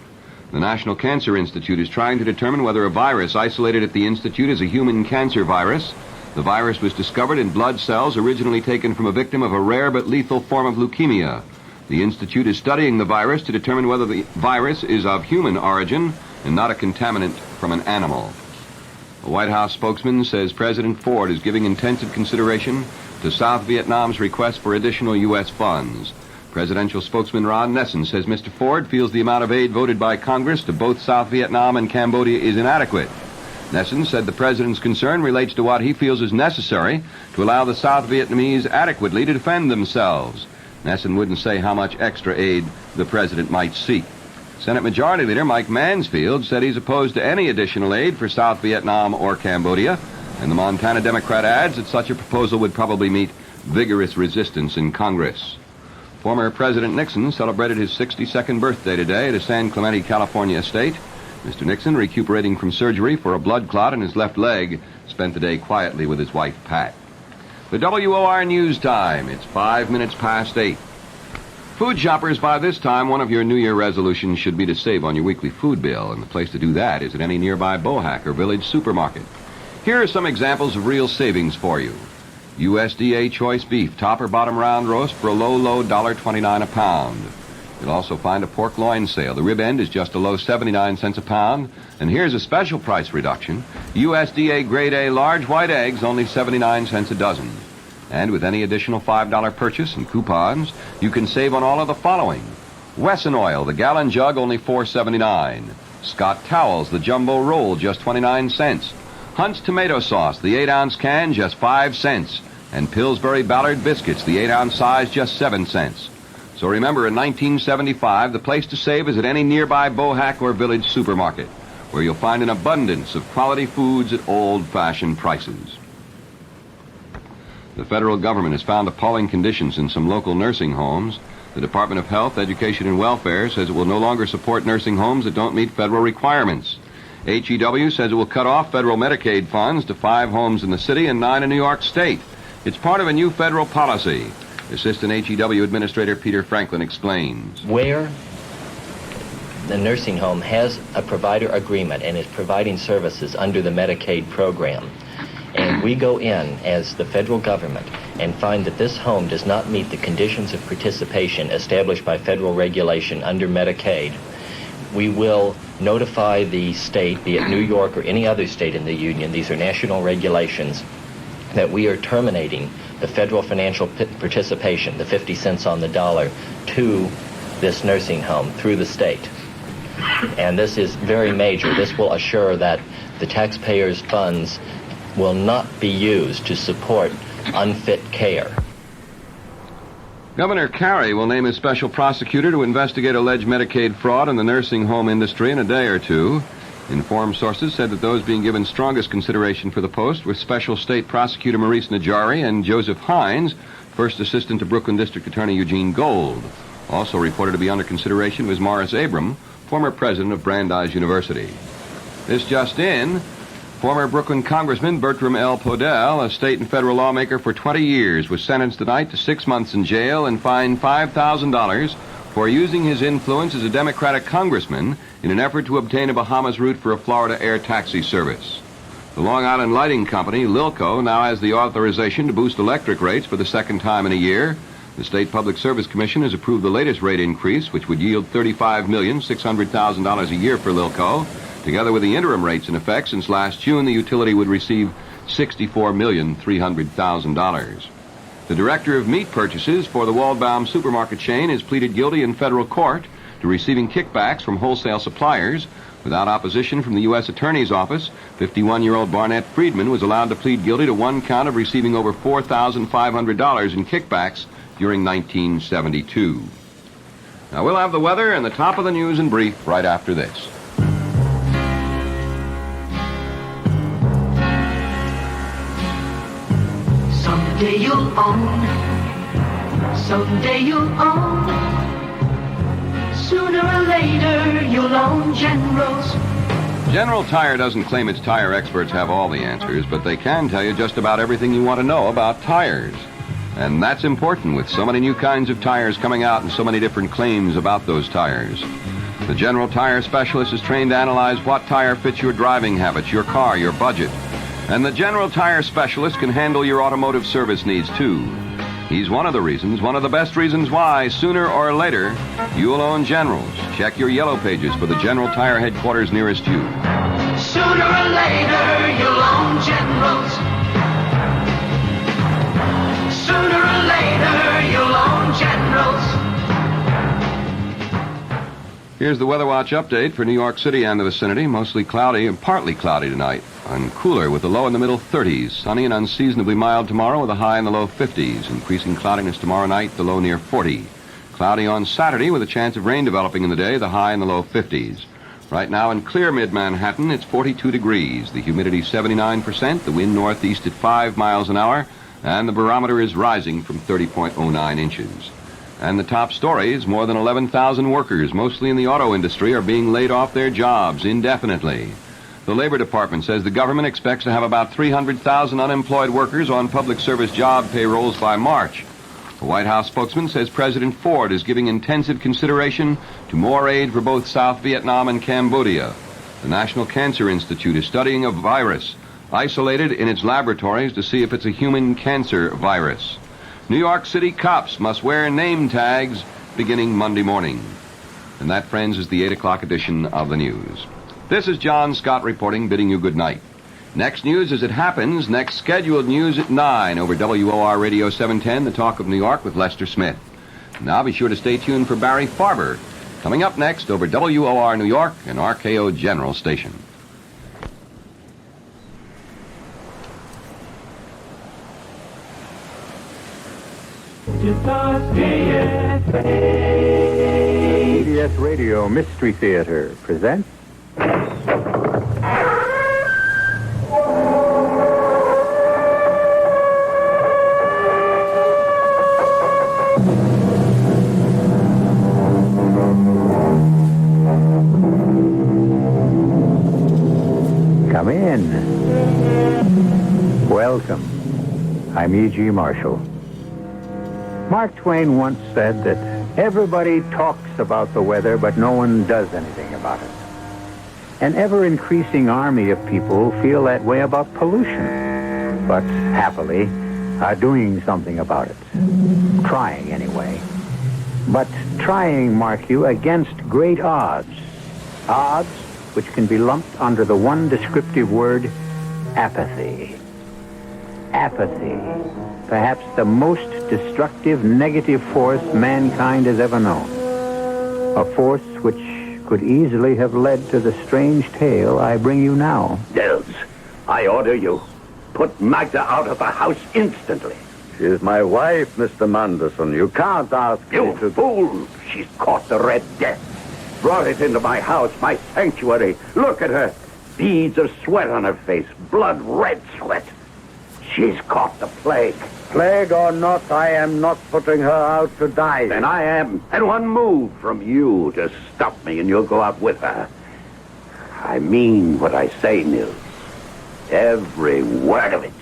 The National Cancer Institute is trying to determine whether a virus isolated at the institute is a human cancer virus. The virus was discovered in blood cells originally taken from a victim of a rare but lethal form of leukemia. The institute is studying the virus to determine whether the virus is of human origin and not a contaminant from an animal. A White House spokesman says President Ford is giving intensive consideration to South Vietnam's request for additional U.S. funds. Presidential spokesman Ron Nessen says Mr. Ford feels the amount of aid voted by Congress to both South Vietnam and Cambodia is inadequate. Nessen said the president's concern relates to what he feels is necessary to allow the South Vietnamese adequately to defend themselves. Nessen wouldn't say how much extra aid the president might seek. Senate Majority Leader Mike Mansfield said he's opposed to any additional aid for South Vietnam or Cambodia, and the Montana Democrat adds that such a proposal would probably meet vigorous resistance in Congress. Former President Nixon celebrated his 62nd birthday today at his San Clemente, California estate. Mr. Nixon, recuperating from surgery for a blood clot in his left leg, spent the day quietly with his wife, Pat. The WOR News Time. It's 5 minutes past 8. Food shoppers, by this time, one of your New Year resolutions should be to save on your weekly food bill, and the place to do that is at any nearby Bohack or village supermarket. Here are some examples of real savings for you. USDA choice beef, top or bottom round roast for a low $1.29 a pound. You'll also find a pork loin sale. The rib end is just a low 79 cents a pound. And here's a special price reduction. USDA grade A large white eggs, only 79 cents a dozen. And with any additional $5 purchase and coupons, you can save on all of the following. Wesson oil, the gallon jug, only $4.79. Scott towels, the jumbo roll, just 29 cents. Hunt's tomato sauce, the 8-ounce can, just 5 cents. And Pillsbury Ballard biscuits, the 8-ounce size, just 7 cents. So remember, in 1975, the place to save is at any nearby Bohack or village supermarket, where you'll find an abundance of quality foods at old-fashioned prices. The federal government has found appalling conditions in some local nursing homes. The Department of Health, Education, and Welfare says it will no longer support nursing homes that don't meet federal requirements. HEW says it will cut off federal Medicaid funds to 5 homes in the city and 9 in New York State. It's part of a new federal policy. Assistant HEW Administrator Peter Franklin explains. Where the nursing home has a provider agreement and is providing services under the Medicaid program, and we go in as the federal government and find that this home does not meet the conditions of participation established by federal regulation under Medicaid, we will notify the state, be it New York or any other state in the union, these are national regulations, that we are terminating the federal financial participation, the 50 cents on the dollar, to this nursing home through the state. And this is very major. This will assure that the taxpayers' funds will not be used to support unfit care. Governor Carey will name a special prosecutor to investigate alleged Medicaid fraud in the nursing home industry in a day or two. Informed sources said that those being given strongest consideration for the post were Special State Prosecutor Maurice Najari and Joseph Hines, First Assistant to Brooklyn District Attorney Eugene Gold. Also reported to be under consideration was Morris Abram, former president of Brandeis University. This just in, former Brooklyn Congressman Bertram L. Podell, a state and federal lawmaker for 20 years, was sentenced tonight to 6 months in jail and fined $5,000 for using his influence as a Democratic congressman in an effort to obtain a Bahamas route for a Florida air taxi service. The Long Island Lighting Company, Lilco, now has the authorization to boost electric rates for the second time in a year. The State Public Service Commission has approved the latest rate increase, which would yield $35,600,000 a year for Lilco. Together with the interim rates in effect since last June, the utility would receive $64,300,000. The director of meat purchases for the Waldbaum supermarket chain has pleaded guilty in federal court to receiving kickbacks from wholesale suppliers. Without opposition from the U.S. Attorney's Office, 51-year-old Barnett Friedman was allowed to plead guilty to one count of receiving over $4,500 in kickbacks during 1972. Now, we'll have the weather and the top of the news in brief right after this. Someday you'll own, someday you'll own, sooner or later you'll own General's. General Tire doesn't claim its tire experts have all the answers, but they can tell you just about everything you want to know about tires. And that's important with so many new kinds of tires coming out and so many different claims about those tires. The General Tire specialist is trained to analyze what tire fits your driving habits, your car, your budget. And the General Tire specialist can handle your automotive service needs, too. He's one of the best reasons why, sooner or later, you'll own Generals. Check your yellow pages for the General Tire headquarters nearest you. Sooner or later you'll own Generals. Sooner or later you'll own Generals. Here's the Weather Watch update for New York City and the vicinity. Mostly cloudy and partly cloudy tonight. And cooler with a low in the middle 30s. Sunny and unseasonably mild tomorrow with a high in the low 50s. Increasing cloudiness tomorrow night, the low near 40. Cloudy on Saturday with a chance of rain developing in the day, the high in the low 50s. Right now in clear mid-Manhattan, it's 42 degrees. The humidity 79%, the wind northeast at 5 miles an hour, and the barometer is rising from 30.09 inches. And the top stories, more than 11,000 workers, mostly in the auto industry, are being laid off their jobs indefinitely. The Labor Department says the government expects to have about 300,000 unemployed workers on public service job payrolls by March. The White House spokesman says President Ford is giving intensive consideration to more aid for both South Vietnam and Cambodia. The National Cancer Institute is studying a virus isolated in its laboratories to see if it's a human cancer virus. New York City cops must wear name tags beginning Monday morning. And that, friends, is the 8 o'clock edition of the news. This is John Scott reporting, bidding you good night. Next news as it happens, next scheduled news at 9 over WOR Radio 710, The Talk of New York with Lester Smith. Now be sure to stay tuned for Barry Farber, coming up next over WOR New York and RKO General Station. CBS Radio Mystery Theater presents Come in. Welcome. I'm E.G. Marshall. Mark Twain once said that everybody talks about the weather, but no one does anything about it. An ever-increasing army of people feel that way about pollution, but happily are doing something about it. Trying, anyway. But trying, mark you, against great odds. Odds which can be lumped under the one descriptive word, apathy. Apathy. Perhaps the most destructive negative force mankind has ever known. A force which could easily have led to the strange tale I bring you now. Nils, I order you. Put Magda out of the house instantly. She is my wife, Mr. Manderson. You can't ask You fool! She's caught the Red Death. Brought it into my house, my sanctuary. Look at her. Beads of sweat on her face. Blood red sweat. She's caught the plague. Plague or not, I am not putting her out to die. Then I am. And one move from you to stop me and you'll go out with her. I mean what I say, Nils. Every word of it.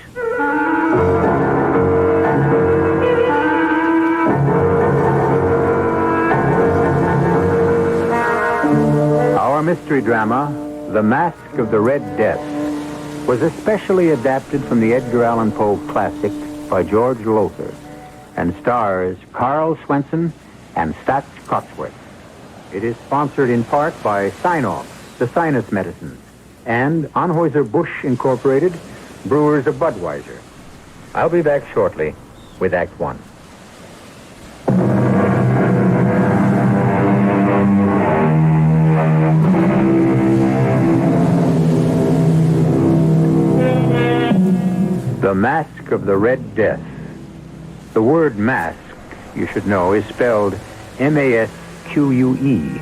Our mystery drama, The Mask of the Red Death, was especially adapted from the Edgar Allan Poe classic by George Lothar and stars Carl Swenson and Staats Cotsworth. It is sponsored in part by Sinoff, the sinus medicines, and Anheuser-Busch Incorporated, brewers of Budweiser. I'll be back shortly with Act One. The Mask of the Red Death. The word mask, you should know, is spelled M-A-S-Q-U-E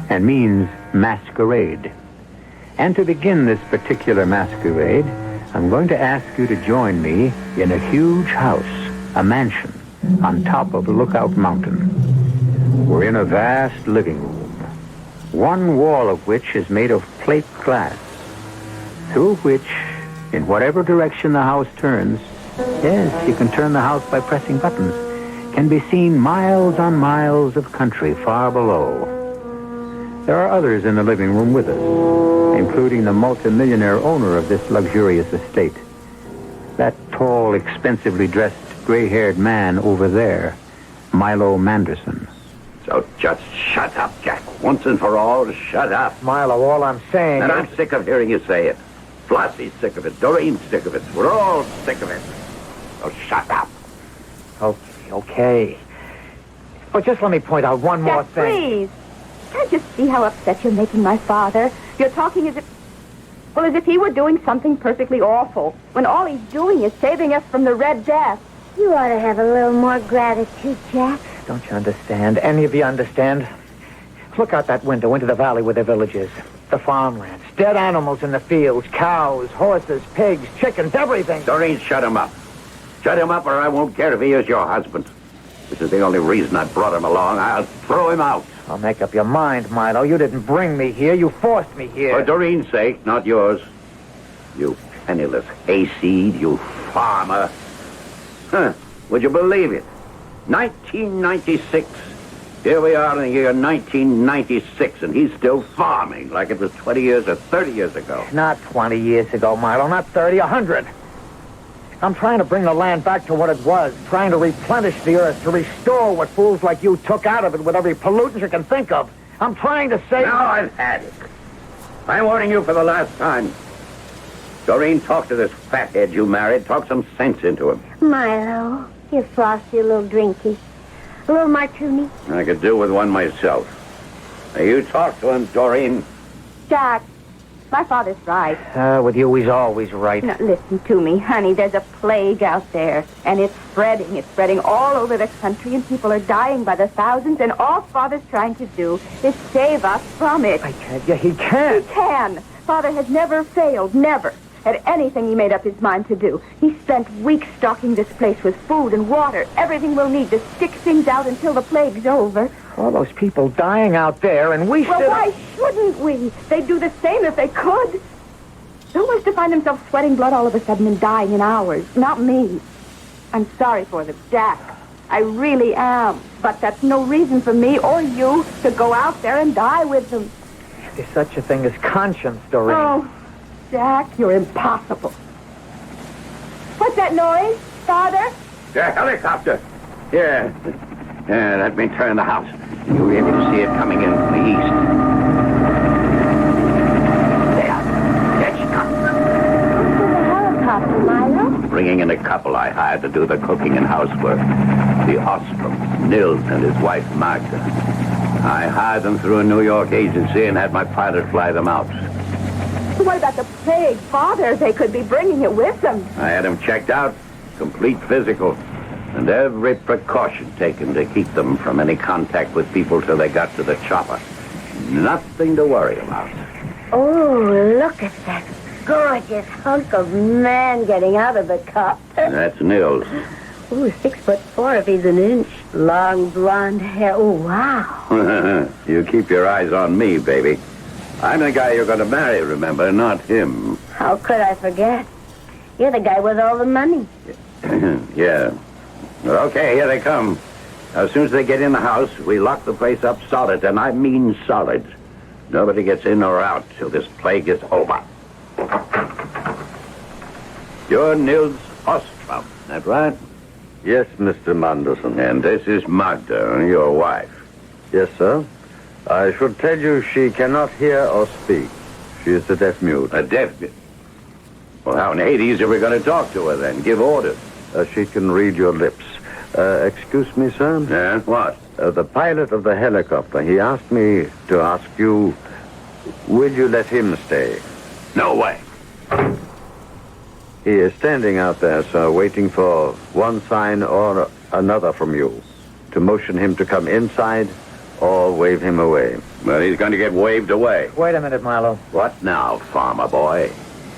and means masquerade. And to begin this particular masquerade, I'm going to ask you to join me in a huge house, a mansion, on top of Lookout Mountain. We're in a vast living room, one wall of which is made of plate glass, through which, in whatever direction the house turns, yes, you can turn the house by pressing buttons, can be seen miles on miles of country far below. There are others in the living room with us, including the multimillionaire owner of this luxurious estate. That tall, expensively dressed, gray-haired man over there, Milo Manderson. So just shut up, Jack. Once and for all, shut up. Milo, all I'm saying And I'm sick of hearing you say it. Flossie's sick of it. Doreen's sick of it. We're all sick of it. So shut up. Okay. But just let me point out one more Jack, thing. please. Can't you see how upset you're making my father? You're talking as if he were doing something perfectly awful, when all he's doing is saving us from the Red Death. You ought to have a little more gratitude, Jack. Don't you understand? Any of you understand? Look out that window into the valley where the village is. The farmlands, dead animals in the fields, cows, horses, pigs, chickens, everything. Doreen, shut him up. Shut him up or I won't care if he is your husband. This is the only reason I brought him along. I'll throw him out. I'll make up your mind, Milo. You didn't bring me here. You forced me here. For Doreen's sake, not yours. You penniless hayseed, you farmer. Huh. Would you believe it? 1996. Here we are in the year 1996, and he's still farming like it was 20 years or 30 years ago. Not 20 years ago, Milo. Not 30, 100. I'm trying to bring the land back to what it was, trying to replenish the earth, to restore what fools like you took out of it with every pollutant you can think of. I'm trying to save... Now I've had it. I'm warning you for the last time. Doreen, talk to this fathead you married. Talk some sense into him. Milo, give Frosty a little drinky. A little martini. I could do with one myself. Now, you talk to him, Doreen. Jack, my father's right. With you, he's always right. Now, listen to me, honey. There's a plague out there, and it's spreading. It's spreading all over the country, and people are dying by the thousands, and all Father's trying to do is save us from it. I tell you, he can. He can. Father has never failed, never, at anything he made up his mind to do. He spent weeks stocking this place with food and water, everything we'll need to stick things out until the plague's over. All those people dying out there, and we Well, still... why shouldn't we? They'd do the same if they could. Who wants to find himself sweating blood all of a sudden and dying in hours? Not me. I'm sorry for them, Jack. I really am. But that's no reason for me or you to go out there and die with them. There's such a thing as conscience, Doreen. Oh, Jack, you're impossible. What's that noise, Father? The helicopter. Yeah. Yeah, let me turn the house. You'll be able to see it coming in from the east. There she comes. The helicopter, Milo? Bringing in a couple I hired to do the cooking and housework. The Ostroms, Nils and his wife, Magda. I hired them through a New York agency and had my pilot fly them out. What about the plague, Father? They could be bringing it with them. I had them checked out, complete physical, and every precaution taken to keep them from any contact with people till they got to the chopper. Nothing to worry about. Oh, look at that gorgeous hunk of man getting out of the cup. That's Nils. Ooh, 6'4" if he's an inch. Long blonde hair. Oh, wow. You keep your eyes on me, baby. I'm the guy you're going to marry, remember, not him. How could I forget? You're the guy with all the money. Yeah. Okay, here they come. As soon as they get in the house, we lock the place up solid, and I mean solid. Nobody gets in or out till this plague is over. You're Nils Ostrom, that right? Yes, Mr. Manderson. And this is Magda, your wife. Yes, sir. I should tell you she cannot hear or speak. She is a deaf mute. A deaf mute? Well, how in Hades are we going to talk to her then? Give orders? She can read your lips. Excuse me, sir? Yeah, what? The pilot of the helicopter, he asked me to ask you, will you let him stay? No way. He is standing out there, sir, waiting for one sign or another from you. To motion him to come inside or wave him away. Well, he's going to get waved away. Wait a minute, Milo. What now, farmer boy?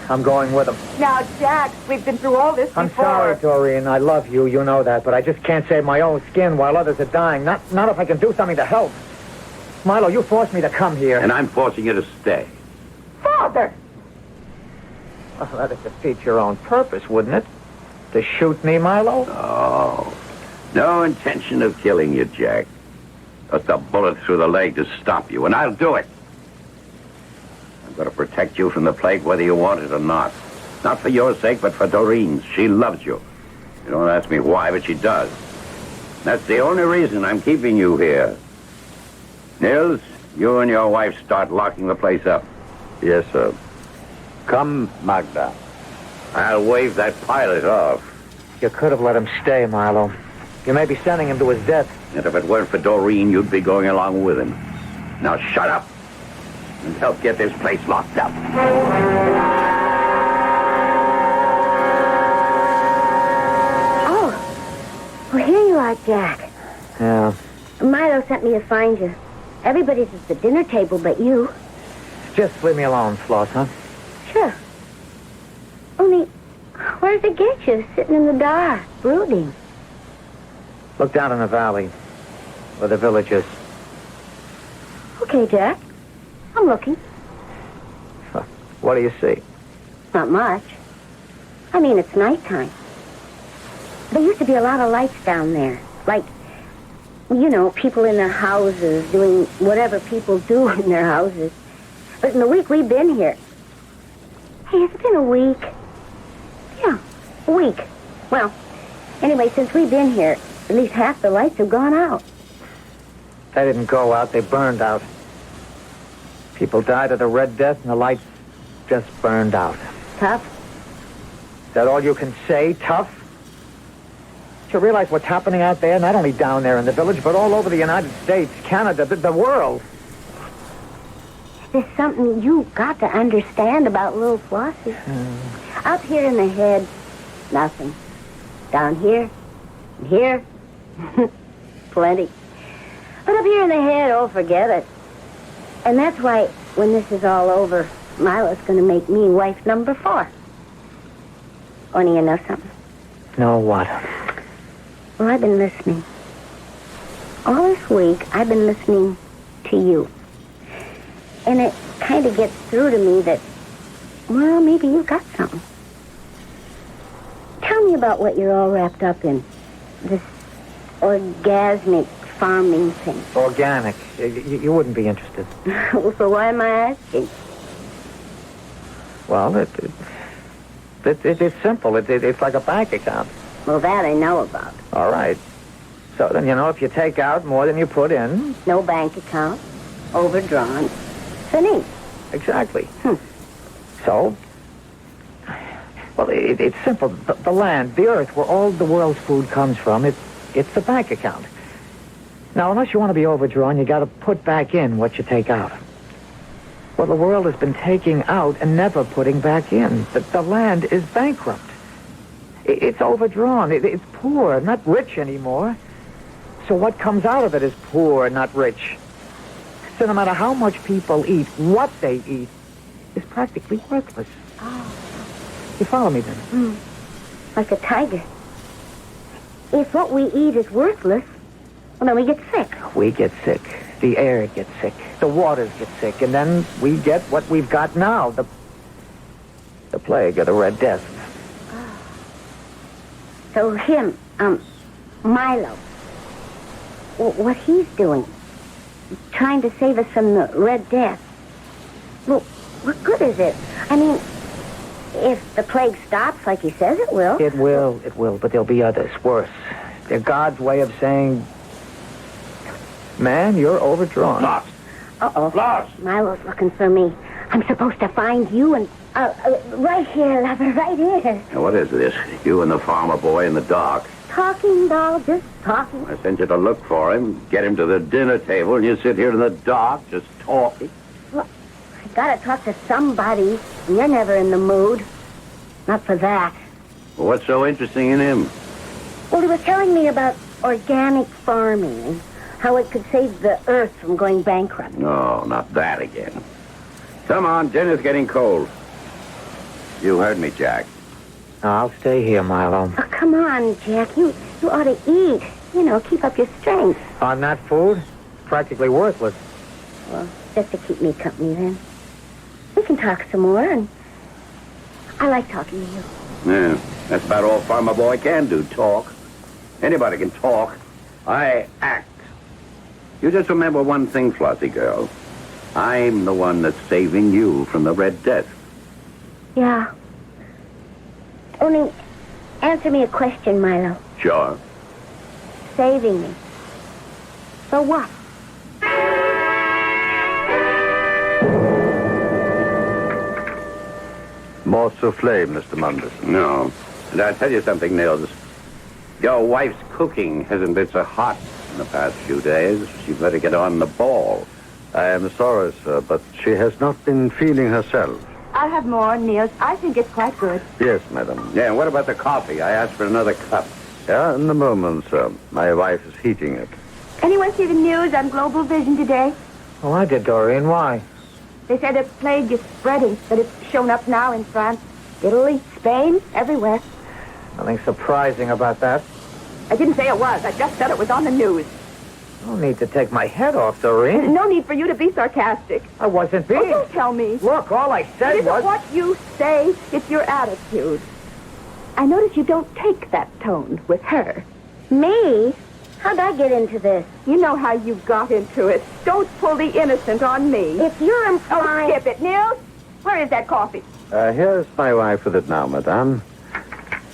I'm going with him. Now, Jack, we've been through all this I'm before. sorry, Doreen. I love you. You know that. But I just can't save my own skin while others are dying. Not if I can do something to help. Milo, you forced me to come here. And I'm forcing you to stay. Father! Well, that'd defeat your own purpose, wouldn't it? To shoot me, Milo? Oh. No intention of killing you, Jack. Just a bullet through the leg to stop you, and I'll do it. I'm going to protect you from the plague whether you want it or not. Not for your sake, but for Doreen's. She loves you. You don't ask me why, but she does. That's the only reason I'm keeping you here. Nils, you and your wife start locking the place up. Yes, sir. Come, Magda. I'll wave that pilot off. You could have let him stay, Milo. You may be sending him to his death. And if it weren't for Doreen, you'd be going along with him. Now shut up and help get this place locked up. Oh, well, here you are, Jack. Yeah. Milo sent me to find you. Everybody's at the dinner table but you. Just leave me alone, Floss, huh? Sure. Only, where does it get you, sitting in the dark, brooding? Look down in the valley, where the village is. Okay, Jack. I'm looking. What do you see? Not much. I mean, it's nighttime. There used to be a lot of lights down there. Like, you know, people in their houses doing whatever people do in their houses. But in the week we've been here... Hey, has it been a week? Yeah, a week. Well, anyway, since we've been here, at least half the lights have gone out. They didn't go out, they burned out. People died of the Red Death and the lights just burned out. Tough? Is that all you can say? Tough? Do you realize what's happening out there? Not only down there in the village, but all over the United States, Canada, the world. There's something you got to understand about little Flossie. Up here in the head, nothing. Down here, and here, plenty. But up here in the head, oh, forget it. And that's why, when this is all over, Milo's going to make me wife number 4. Only you know something? No, what? Well, I've been listening. All this week, I've been listening to you. And it kind of gets through to me that, well, maybe you've got something. Tell me about what you're all wrapped up in. This orgasmic farming thing. Organic. You wouldn't be interested. So why am I asking? Well, it's simple. It's like a bank account. Well, that I know about. All right. So then, you know, if you take out more than you put in... No bank account. Overdrawn. Fini. Exactly. So... Well, it's simple. The land, the earth, where all the world's food comes from, it's the bank account. Now, unless you want to be overdrawn, you got to put back in what you take out. Well, the world has been taking out and never putting back in. The land is bankrupt. It's overdrawn. It's poor, not rich anymore. So what comes out of it is poor, not rich. So no matter how much people eat, what they eat is practically worthless. Oh. You follow me then? Like a tiger. If what we eat is worthless, well, then we get sick. We get sick. The air gets sick. The waters get sick. And then we get what we've got now. The plague or the Red Death. So him, Milo, what he's doing, trying to save us from the Red Death. Well, what good is it? I mean, if the plague stops like he says it will. It will, but there'll be others, worse. They're God's way of saying, man, you're overdrawn. Lost. Uh-oh. Lost. Milo's looking for me. I'm supposed to find you and... right here, lover, right here. Now, what is this? You and the farmer boy in the dark. Talking, doll, just talking. I sent you to look for him, get him to the dinner table, and you sit here in the dark just talking. Well, I gotta talk to somebody, and you're never in the mood. Not for that. Well, what's so interesting in him? Well, he was telling me about organic farming and how it could save the earth from going bankrupt. No, not that again. Come on, dinner's getting cold. You heard me, Jack. I'll stay here, Milo. Oh, come on, Jack. You ought to eat. You know, keep up your strength. On that food? Practically worthless. Well, just to keep me company, then. We can talk some more, and I like talking to you. Yeah, that's about all Farmer Boy can do, talk. Anybody can talk. I act. You just remember one thing, Flossie girl. I'm the one that's saving you from the Red Death. Yeah. Only answer me a question, Milo. Sure. Saving me. For what? More souffle, Mr. Mundus. No. And I'll tell you something, Nils. Your wife's cooking hasn't been so hot in the past few days. She'd better get on the ball. I am sorry, sir, but she has not been feeling herself. I'll have more, Niels. I think it's quite good. Yes, madam. Yeah, and what about the coffee? I asked for another cup. Yeah, in a moment, sir. My wife is heating it. Anyone see the news on Global Vision today? Oh, I did, Doreen. Why? They said a plague is spreading, that it's shown up now in France, Italy, Spain, everywhere. Nothing surprising about that. I didn't say it was. I just said it was on the news. No need to take my head off, Doreen. No need for you to be sarcastic. I wasn't being. Oh, don't tell me. Look, all I said It isn't was... what you say. It's your attitude. I notice you don't take that tone with her. Me? How'd I get into this? You know how you got into it. Don't pull the innocent on me. If you're implying... Oh, skip it. Nils, where is that coffee? Here's my wife with it now, madame.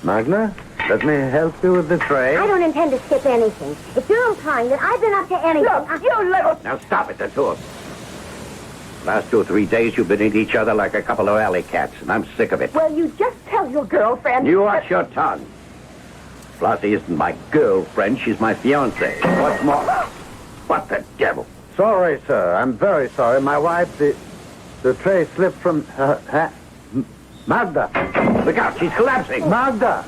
Magna, let me help you with the tray. I don't intend to skip anything. If you're implying that I've been up to anything... Look, you little... Now stop it, the two of you. Last 2 or 3 days, you've been at each other like a couple of alley cats, and I'm sick of it. Well, you just tell your girlfriend... You watch your tongue. Flossie isn't my girlfriend. She's my fiancée. What's more? What the devil? Sorry, sir. I'm very sorry. My wife, the tray slipped from her hand. Magda! Look out, she's collapsing. Magda!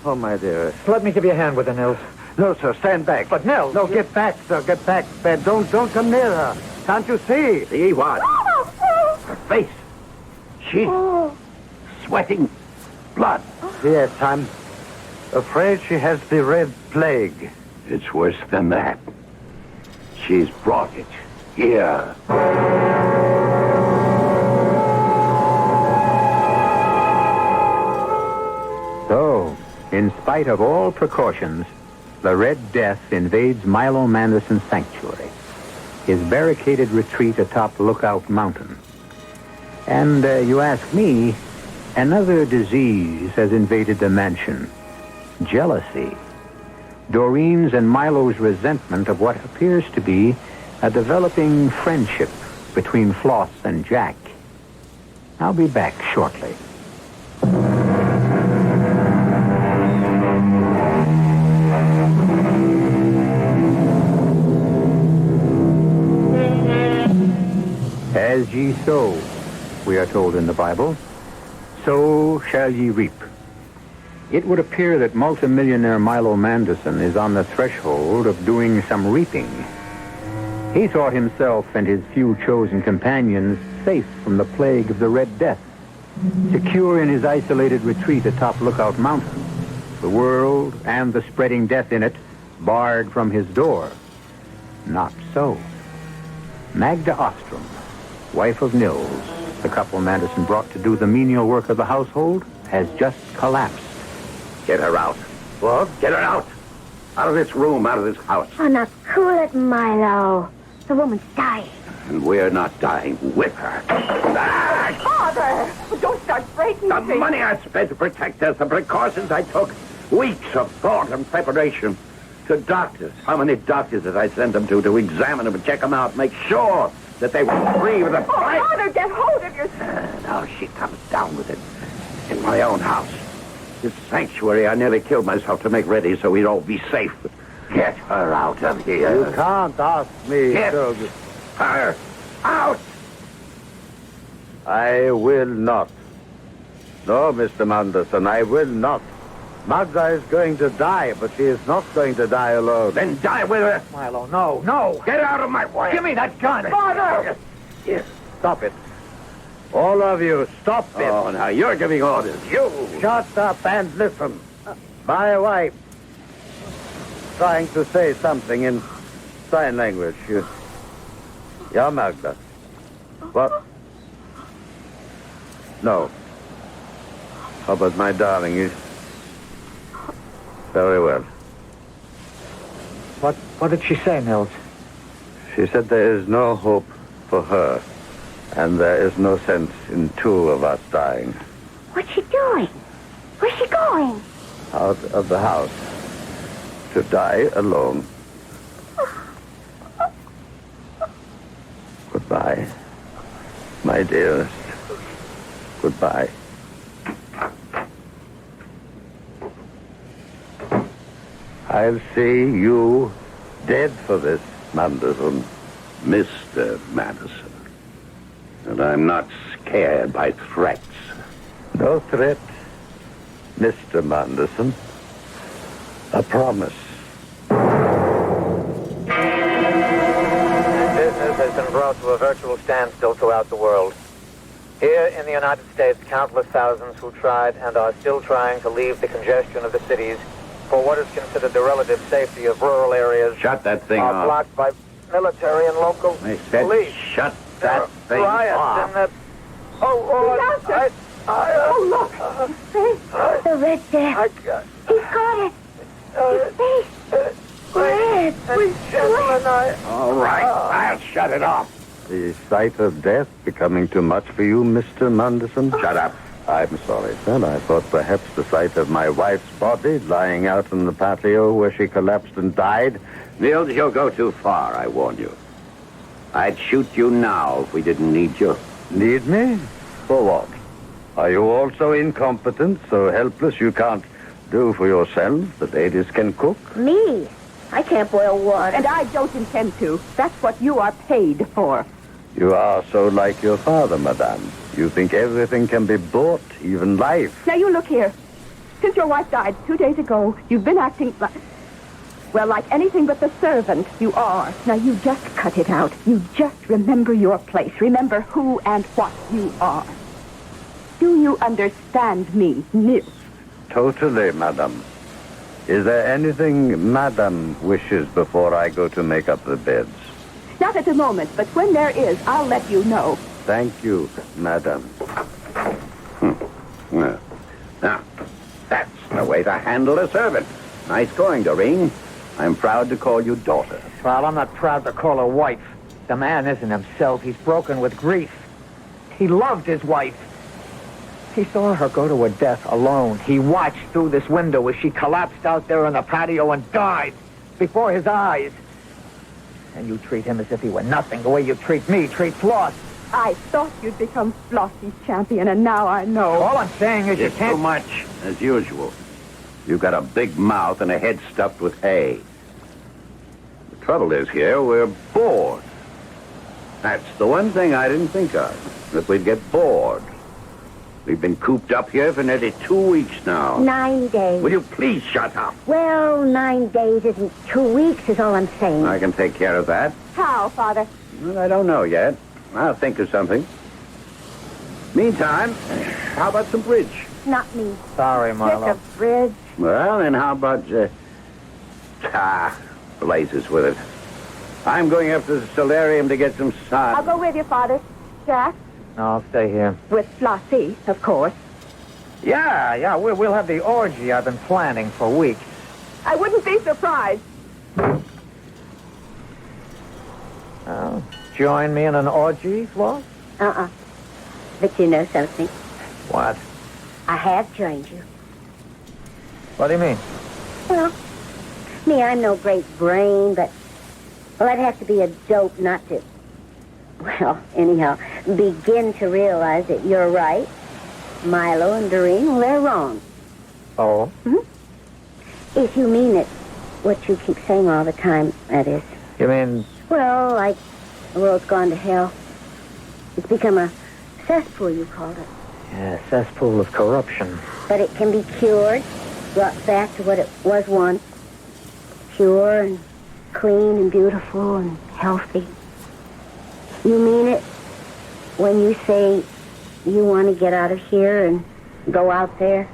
Oh, my dearest. Let me give you a hand with her, Nils. No, sir, stand back. But, Nils... No, get back, sir. Get back. Don't come near her. Can't you see? See what? Her face. She's sweating blood. Yes, I'm afraid she has the red plague. It's worse than that. She's brought it here. So, in spite of all precautions, the Red Death invades Milo Manderson's sanctuary, his barricaded retreat atop Lookout Mountain. And you ask me, another disease has invaded the mansion. Jealousy. Doreen's and Milo's resentment of what appears to be a developing friendship between Floss and Jack. I'll be back shortly. As ye sow, we are told in the Bible, so shall ye reap. It would appear that multimillionaire Milo Manderson is on the threshold of doing some reaping. He thought himself and his few chosen companions safe from the plague of the Red Death, secure in his isolated retreat atop Lookout Mountain, the world and the spreading death in it barred from his door. Not so. Magda Ostrom, wife of Nils, the couple Manderson brought to do the menial work of the household, has just collapsed. Get her out. What? Get her out. Out of this room, out of this house. Oh, now cool it, Milo. The woman's dying. And we're not dying with her. Father! Don't start breaking The things. money I spent to protect us, the precautions I took, weeks of thought and preparation. To doctors. How many doctors did I send them to examine them and check them out, make sure that they were free with a fight? Father, get hold of yourself. Now she comes down with it in my own house. This sanctuary, I nearly killed myself to make ready so we'd all be safe. But get her out of here. You can't ask me Get to... her out! I will not. No, Mr. Manderson, I will not. Magda is going to die, but she is not going to die alone. Then die with her. Milo, no, no. Get out of my way. Give me that gun. Father! Yes. Stop it. All of you, stop it. Oh, now you're giving orders. You! Shut up and listen. My wife trying to say something in sign language. Yeah, Magda. What? No. Oh, but my darling, you... Very well. What did she say, Nils? She said there is no hope for her, and there is no sense in two of us dying. What's she doing? Where's she going? Out of the house. To die alone. Goodbye, my dearest. Goodbye. I'll see you dead for this, Manderson. Mr. Madison. And I'm not scared by threats. No threat, Mr. Manderson. A promise. Business has been brought to a virtual standstill throughout the world. Here in the United States, countless thousands who tried and are still trying to leave the congestion of the cities for what is considered the relative safety of rural areas Shut that thing are off. blocked by military and local I said police. shut There that are thing riots off. in that... Oh, look. His face. The red death. He's got it. His face. Red. With All right, I'll shut it off. The sight of death becoming too much for you, Mr. Munderson? Shut up. I'm sorry, sir. I thought perhaps the sight of my wife's body lying out in the patio where she collapsed and died. Niels, you'll go too far, I warn you. I'd shoot you now if we didn't need you. Need me? For what? Are you also incompetent, so helpless you can't do for yourselves? The ladies can cook. Me? I can't boil water. And I don't intend to. That's what you are paid for. You are so like your father, madame. You think everything can be bought, even life. Now, you look here. Since your wife died 2 days ago, you've been acting like... Well, like anything but the servant, you are. Now, you just cut it out. You just remember your place. Remember who and what you are. Do you understand me, Nils? Totally, madame. Is there anything madame wishes before I go to make up the beds? Not at the moment, but when there is, I'll let you know. Thank you, madame. Well, now, that's the way to handle a servant. Nice going, Doreen. I'm proud to call you daughter. Well, I'm not proud to call her wife. The man isn't himself. He's broken with grief. He loved his wife. He saw her go to her death alone. He watched through this window as she collapsed out there on the patio and died before his eyes. And you treat him as if he were nothing, the way you treat me, treat Floss. I thought you'd become Flossie's champion, and now I know. All I'm saying is you It's can't... too much, as usual. You've got a big mouth and a head stuffed with hay. The trouble is here, we're bored. That's the one thing I didn't think of, that we'd get bored. We've been cooped up here for nearly 2 weeks now. 9 days. Will you please shut up? Well, 9 days isn't 2 weeks, is all I'm saying. I can take care of that. How, Father? Well, I don't know yet. I'll think of something. Meantime, how about some bridge? Not me. Sorry, Just Marlo. a bridge. Well, then how about, blazes with it. I'm going up to the solarium to get some sun. I'll go with you, Father. Jack? No, I'll stay here. With Flossie, of course. Yeah, we'll have the orgy I've been planning for weeks. I wouldn't be surprised. Oh, join me in an orgy, Floss? But you know something? What? I have joined you. What do you mean? Well, me, I'm no great brain, but... Well, I'd have to be a dope not to... Well, anyhow, begin to realize that you're right. Milo and Doreen, well, they're wrong. Oh? Hmm? If you mean it, what you keep saying all the time, that is. You mean... Well, like the world's gone to hell. It's become a cesspool, you called it. Yeah, cesspool of corruption. But it can be cured, brought back to what it was once. Pure and clean and beautiful and healthy. You mean it when you say you want to get out of here and go out there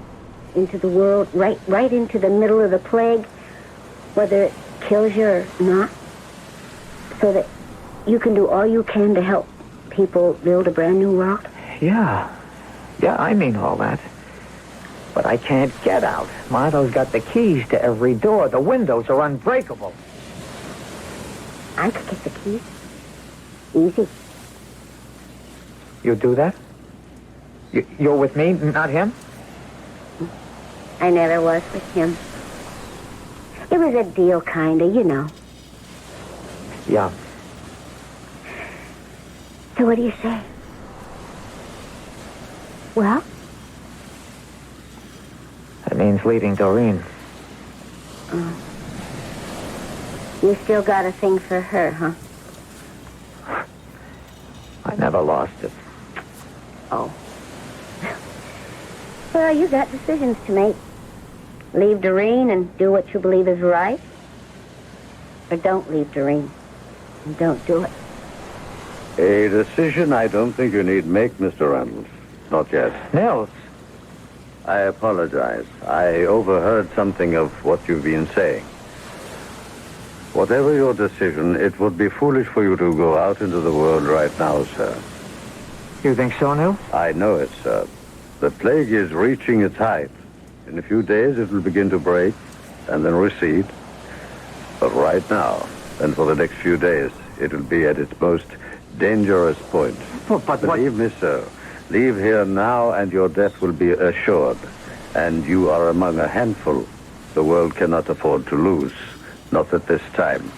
into the world, right into the middle of the plague, whether it kills you or not, so that you can do all you can to help people build a brand new world? Yeah, I mean all that. But I can't get out. Milo's got the keys to every door. The windows are unbreakable. I could get the keys. Easy. You do that? You're with me, not him? I never was with him. It was a deal, kinda, you know. Yeah. So what do you say? Well? That means leaving Doreen. You still got a thing for her, huh? I never lost it. Oh. Well, you got decisions to make. Leave Doreen and do what you believe is right. Or don't leave Doreen and don't do it. A decision I don't think you need make, Mr. Reynolds. Not yet. Nils, I apologize. I overheard something of what you've been saying. Whatever your decision, it would be foolish for you to go out into the world right now, sir. You think so, Nil? I know it, sir. The plague is reaching its height. In a few days, it will begin to break and then recede. But right now, and for the next few days, it will be at its most dangerous point. But believe me, sir, leave here now and your death will be assured. And you are among a handful the world cannot afford to lose. Not at this time.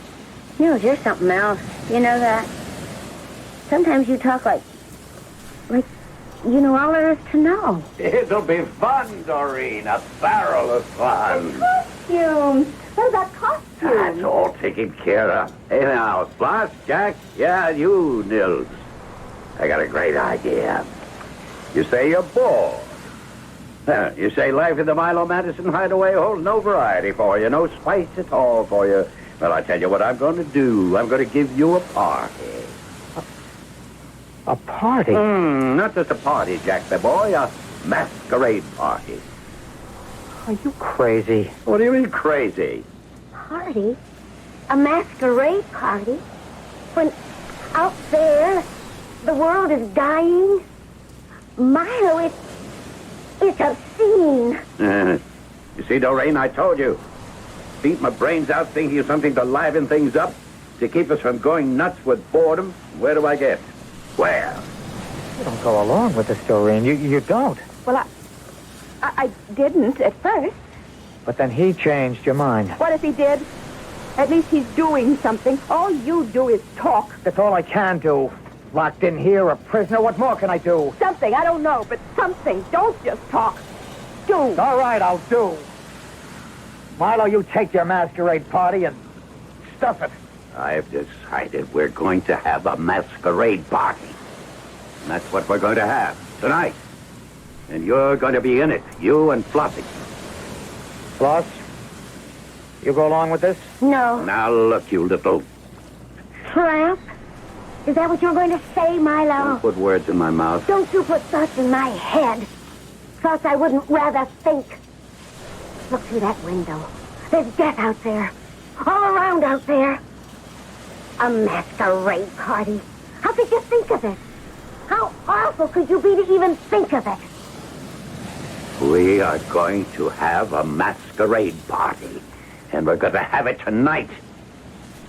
Nils, you're something else. You know that? Sometimes you talk like you know all there is to know. It'll be fun, Doreen. A barrel of fun. Costumes. What about costumes? That's all taken care of. Hey, now, Floss, Jack, yeah, you, Nils. I got a great idea. You say you're bored. You say life in the Milo Madison hideaway holds no variety for you, no spice at all for you. Well, I tell you what I'm going to do. I'm going to give you a party. A party? Not just a party, Jack the boy. A masquerade party. Are you crazy? What do you mean crazy? Party? A masquerade party? When out there the world is dying? Milo, it's obscene. You see, Doreen, I told you. Beat my brains out thinking of something to liven things up, to keep us from going nuts with boredom. Where do I get? Where? You don't go along with this, Doreen. You don't. Well, I didn't at first. But then he changed your mind. What if he did? At least he's doing something. All you do is talk. That's all I can do. Locked in here, a prisoner. What more can I do? Something, I don't know, but something. Don't just talk. Do. All right, I'll do. Milo, you take your masquerade party and stuff it. I've decided we're going to have a masquerade party. And that's what we're going to have tonight. And you're going to be in it, you and Flossie. Floss, you go along with this? No. Now, look, you little... Tramp? Is that what you're going to say, Milo? Don't put words in my mouth. Don't you put thoughts in my head. Thoughts I wouldn't rather think. Look through that window. There's death out there. All around out there. A masquerade party. How could you think of it? How awful could you be to even think of it? We are going to have a masquerade party. And we're going to have it tonight.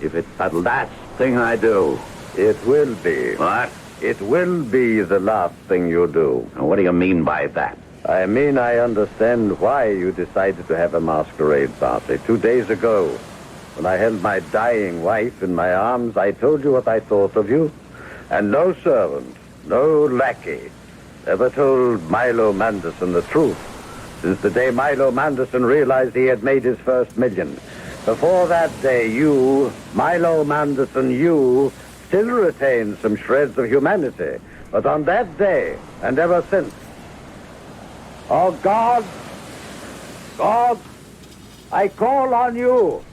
If it's the last thing I do. It will be. What? It will be the last thing you do. What do you mean by that? I mean, I understand why you decided to have a masquerade party. 2 days ago, when I held my dying wife in my arms, I told you what I thought of you. And no servant, no lackey, ever told Milo Manderson the truth since the day Milo Manderson realized he had made his first million. Before that day, you, Milo Manderson, you, still retained some shreds of humanity. But on that day, and ever since, oh, God, I call on you.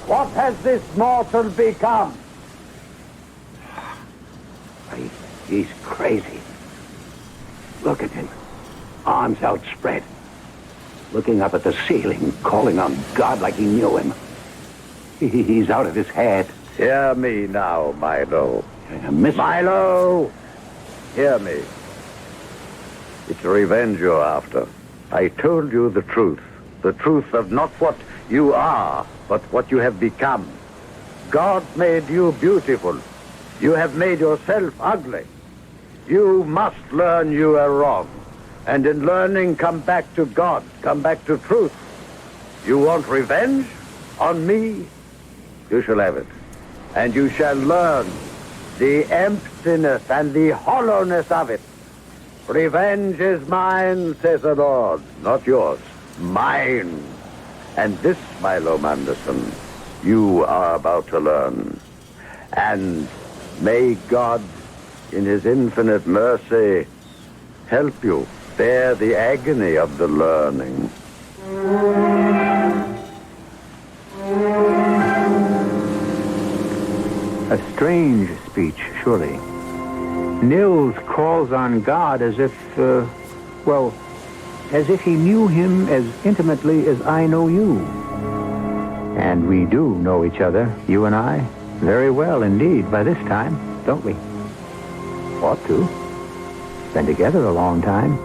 What has this mortal become? He's crazy. Look at him. Arms outspread. Looking up at the ceiling, calling on God like he knew him. He's out of his head. Hear me now, Milo. Milo! Hear me. It's revenge you're after. I told you the truth. The truth of not what you are, but what you have become. God made you beautiful. You have made yourself ugly. You must learn you are wrong. And in learning, come back to God. Come back to truth. You want revenge on me? You shall have it. And you shall learn the emptiness and the hollowness of it. Revenge is mine, says the Lord, not yours. Mine. And this, Milo Manderson, you are about to learn. And may God, in his infinite mercy, help you bear the agony of the learning. A strange speech, surely. Nils calls on God as if, as if he knew him as intimately as I know you. And we do know each other, you and I, very well indeed by this time, don't we? Ought to. Been together a long time.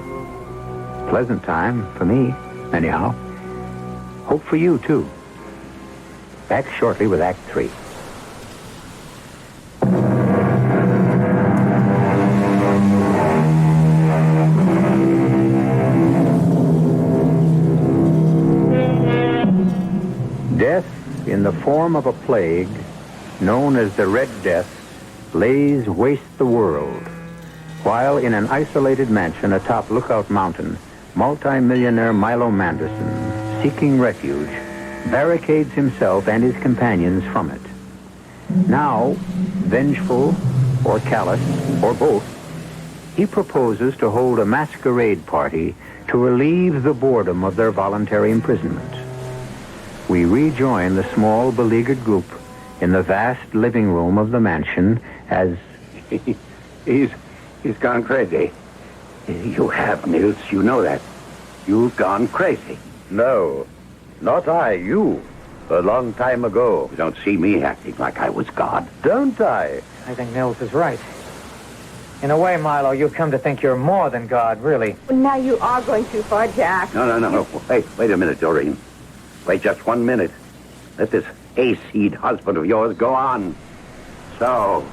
Pleasant time for me, anyhow. Hope for you, too. Back shortly with Act 3. Death, in the form of a plague, known as the Red Death, lays waste the world, while in an isolated mansion atop Lookout Mountain, multi-millionaire Milo Manderson, seeking refuge, barricades himself and his companions from it. Now, vengeful or callous, or both, he proposes to hold a masquerade party to relieve the boredom of their voluntary imprisonment. We rejoin the small, beleaguered group in the vast living room of the mansion as... He's gone crazy. You have, Nils. You know that. You've gone crazy. No, not I, you. A long time ago. You don't see me acting like I was God. Don't I? I think Nils is right. In a way, Milo, you've come to think you're more than God, really. Now you are going too far, Jack. No. Wait a minute, Doreen. Wait just 1 minute. Let this hayseed husband of yours go on. So,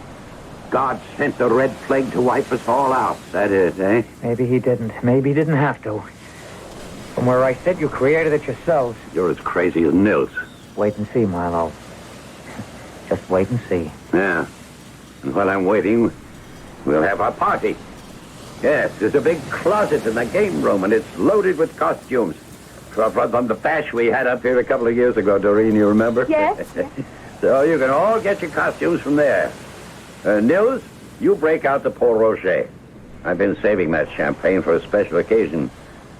God sent the Red Plague to wipe us all out. That is, eh? Maybe he didn't. Maybe he didn't have to. From where I sit, you created it yourselves. You're as crazy as Nils. Wait and see, Milo. Just wait and see. Yeah. And while I'm waiting, we'll have our party. Yes, there's a big closet in the game room, and it's loaded with costumes. From the bash we had up here a couple of years ago, Doreen, you remember? Yes. So you can all get your costumes from there. Nils, you break out the Port Rocher. I've been saving that champagne for a special occasion.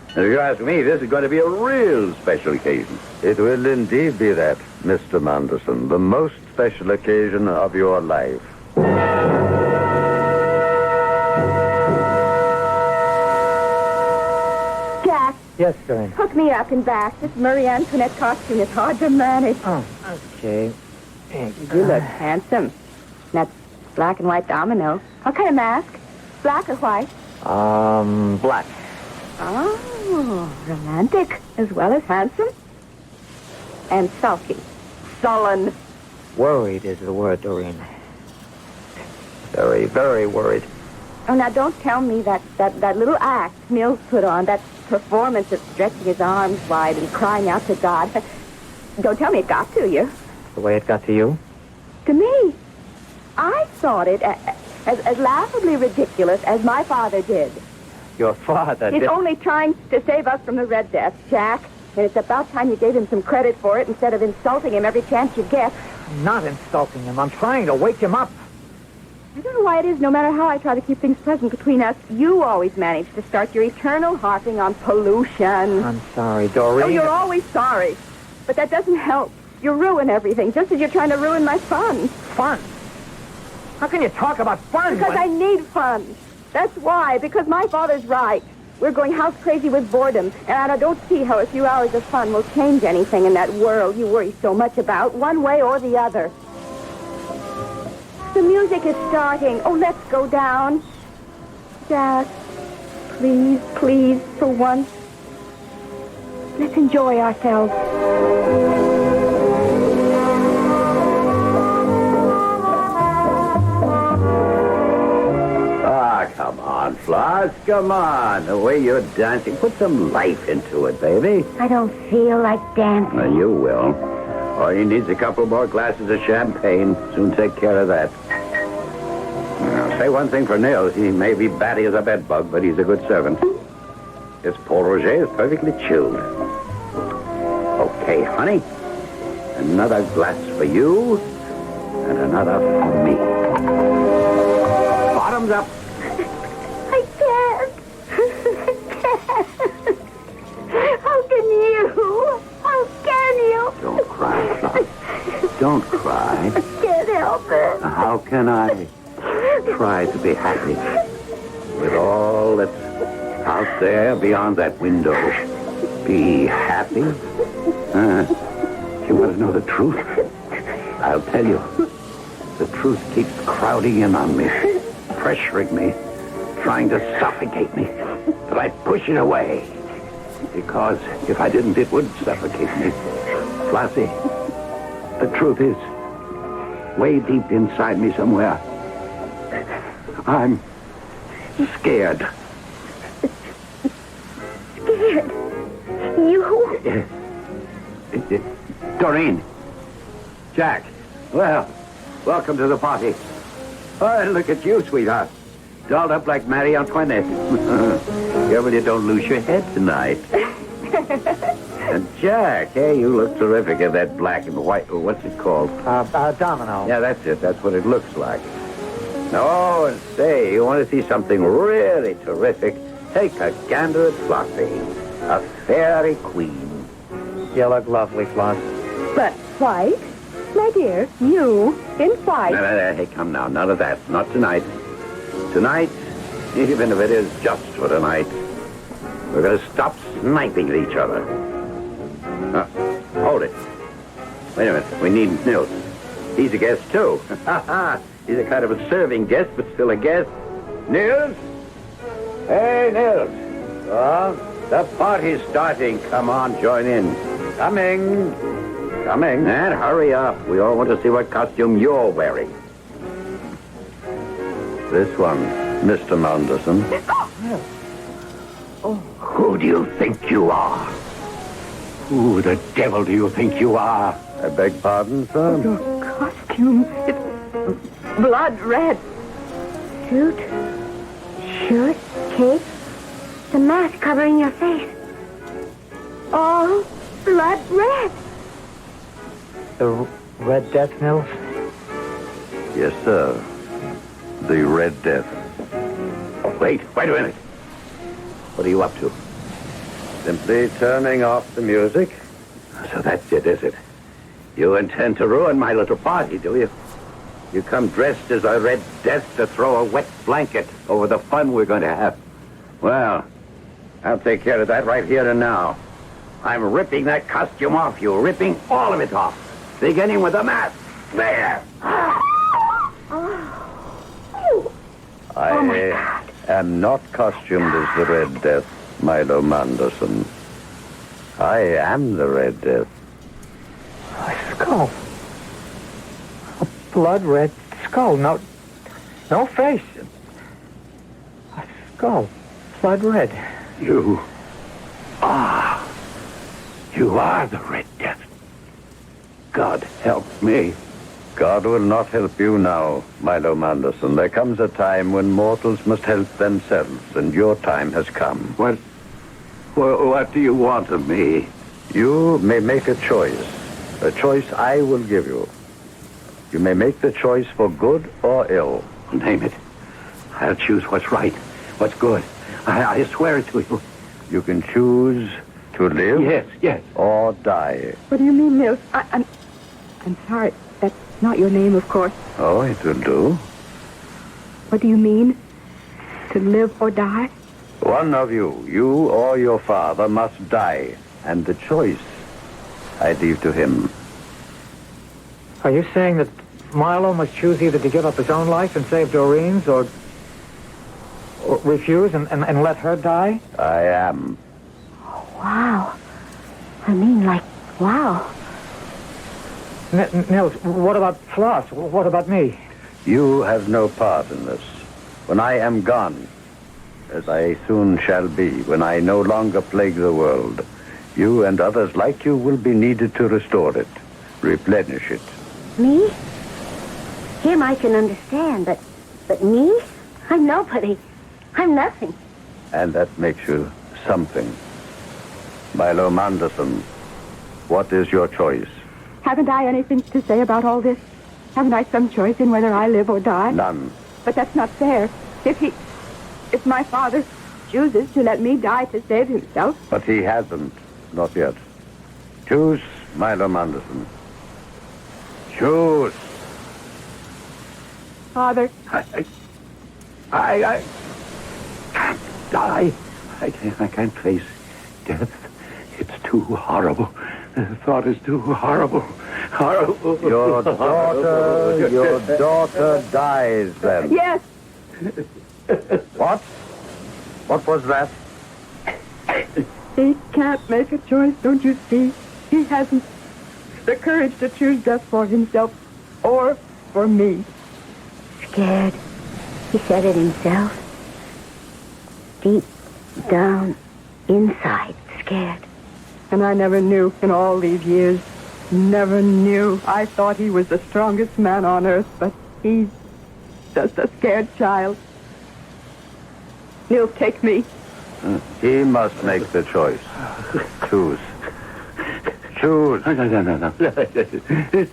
And if you ask me, this is going to be a real special occasion. It will indeed be that, Mr. Manderson. The most special occasion of your life. Jack. Yes, Doreen. Hook me up and back. This Marie Antoinette costume is hard to manage. Oh, okay. You look handsome. That's black and white domino. What kind of mask? Black or white? Black. Oh, romantic as well as handsome. And sulky. Sullen. Worried is the word, Doreen. Very, very worried. Oh, now don't tell me that little act Mills put on, that performance of stretching his arms wide and crying out to God. Don't tell me it got to you. The way it got to you? To me. I thought it as laughably ridiculous as my father did. Your father He's did... only trying to save us from the Red Death, Jack. And it's about time you gave him some credit for it instead of insulting him every chance you get. I'm not insulting him. I'm trying to wake him up. I don't know why it is, no matter how I try to keep things pleasant between us, you always manage to start your eternal harping on pollution. I'm sorry, Doreen. Oh, you're always sorry. But that doesn't help. You ruin everything, just as you're trying to ruin my fun. Fun? How can you talk about fun? Because I need fun. That's why, because my father's right. We're going house crazy with boredom, and I don't see how a few hours of fun will change anything in that world you worry so much about, one way or the other. The music is starting. Oh, let's go down. Jack, please, please, for once, let's enjoy ourselves. Come on, Floss, come on. The way you're dancing, put some life into it, baby. I don't feel like dancing. Well, you will. All you need's a couple more glasses of champagne. Soon take care of that. Now, say one thing for Nils. He may be batty as a bedbug, but he's a good servant. This Port Roger is perfectly chilled. Okay, honey. Another glass for you, and another for me. Bottoms up. I can't. How can you? How can you? Don't cry, Floss. Don't cry. I can't help it. How can I try to be happy with all that's Out there beyond that window. Be happy? You want to know the truth? I'll tell you. The truth keeps crowding in on me, pressuring me, trying to suffocate me. But I push it away. Because if I didn't, it would suffocate me. Flossie, the truth is, way deep inside me somewhere, I'm scared. Scared? You? Doreen. Jack. Well, welcome to the party. Oh, look at you, sweetheart. Dolled up like Marie Antoinette. Careful you don't lose your head tonight. And Jack, hey, you look terrific in that black and white. What's it called? Domino. Yeah, that's it. That's what it looks like. Oh, and say, you want to see something really terrific? Take a gander at Flossie, a fairy queen. You look lovely, Floss. But white? My dear, you in white. No, hey, come now. None of that. Not tonight. Tonight, even if it is just for tonight, we're going to stop sniping at each other. Hold it. Wait a minute. We need Nils. He's a guest, too. He's a kind of a serving guest, but still a guest. Nils? Hey, Nils. Oh, the party's starting. Come on, join in. Coming. And hurry up. We all want to see what costume you're wearing. This one, Mr. Manderson. Who do you think you are? Who the devil do you think you are? I beg pardon, sir? Your costume, it's blood red. Suit, shirt, cape, the mask covering your face. All blood red. The Red Death, Nils? Yes, sir. The Red Death. Wait a minute. What are you up to? Simply turning off the music. So that's it, is it? You intend to ruin my little party, do you? You come dressed as a Red Death to throw a wet blanket over the fun we're going to have. Well, I'll take care of that right here and now. I'm ripping that costume off you, ripping all of it off. Beginning with the mask. There. I am not costumed as the Red Death, Milo Manderson. I am the Red Death. A skull. A blood red skull. No face. A skull. Blood red. You are the Red Death. God help me. God will not help you now, Milo Manderson. There comes a time when mortals must help themselves, and your time has come. What do you want of me? You may make a choice I will give you. You may make the choice for good or ill. Name it. I'll choose what's right, what's good. I swear it to you. You can choose to live Yes. or die. What do you mean, Nils? I'm sorry. That's not your name, of course. Oh, it will do. What do you mean? To live or die? One of you or your father, must die. And the choice I leave to him. Are you saying that Milo must choose either to give up his own life and save Doreen's or refuse and let her die? I am. Wow. I mean, like, wow. Nils, what about Floss? What about me? You have no part in this. When I am gone, as I soon shall be, when I no longer plague the world, you and others like you will be needed to restore it, replenish it. Me? Him I can understand, but me? I'm nobody. I'm nothing. And that makes you something. Milo Manderson, what is your choice? Haven't I anything to say about all this? Haven't I some choice in whether I live or die? None. But that's not fair. If my father chooses to let me die to save himself. But he hasn't. Not yet. Choose, Milo Manderson. Choose. Father. I can't die. I can't face death. It's too horrible. The thought is too horrible. Horrible. Your daughter dies then. Yes. What? What was that? He can't make a choice, don't you see? He hasn't the courage to choose death for himself or for me. Scared. He said it himself. Deep down inside, scared. And I never knew in all these years. Never knew. I thought he was the strongest man on earth, but he's just a scared child. He'll take me. He must make the choice. Choose. Choose. No.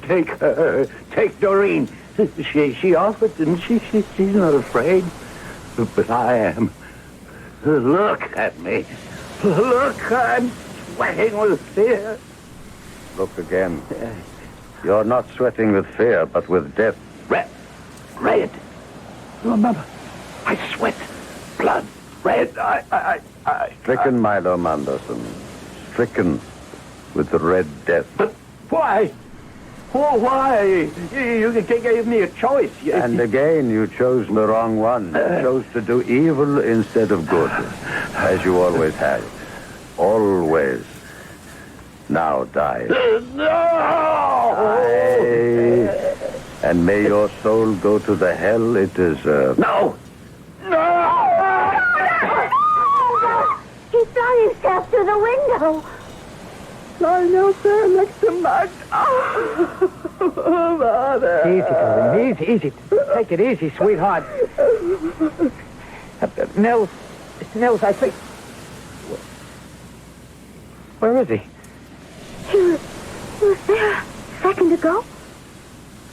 Take her. Take Doreen. She offered, didn't she? She's not afraid. But I am. Look at me. Look, I'm sweating with fear. Look again. You're not sweating with fear, but with death. Red. Remember, I sweat. Blood. Red. I. Stricken, Milo Manderson. Stricken with the red death. But why? Oh, why? You gave me a choice. And again, you chose the wrong one. You chose to do evil instead of good, as you always had. Always. Now die. No! Die. And may your soul go to the hell it deserves. No! He flung himself through the window. I knelt there next to Max. Oh, Mother. Easy, darling. Easy. Take it easy, sweetheart. Nils, I think... Where is he? He was there a second ago.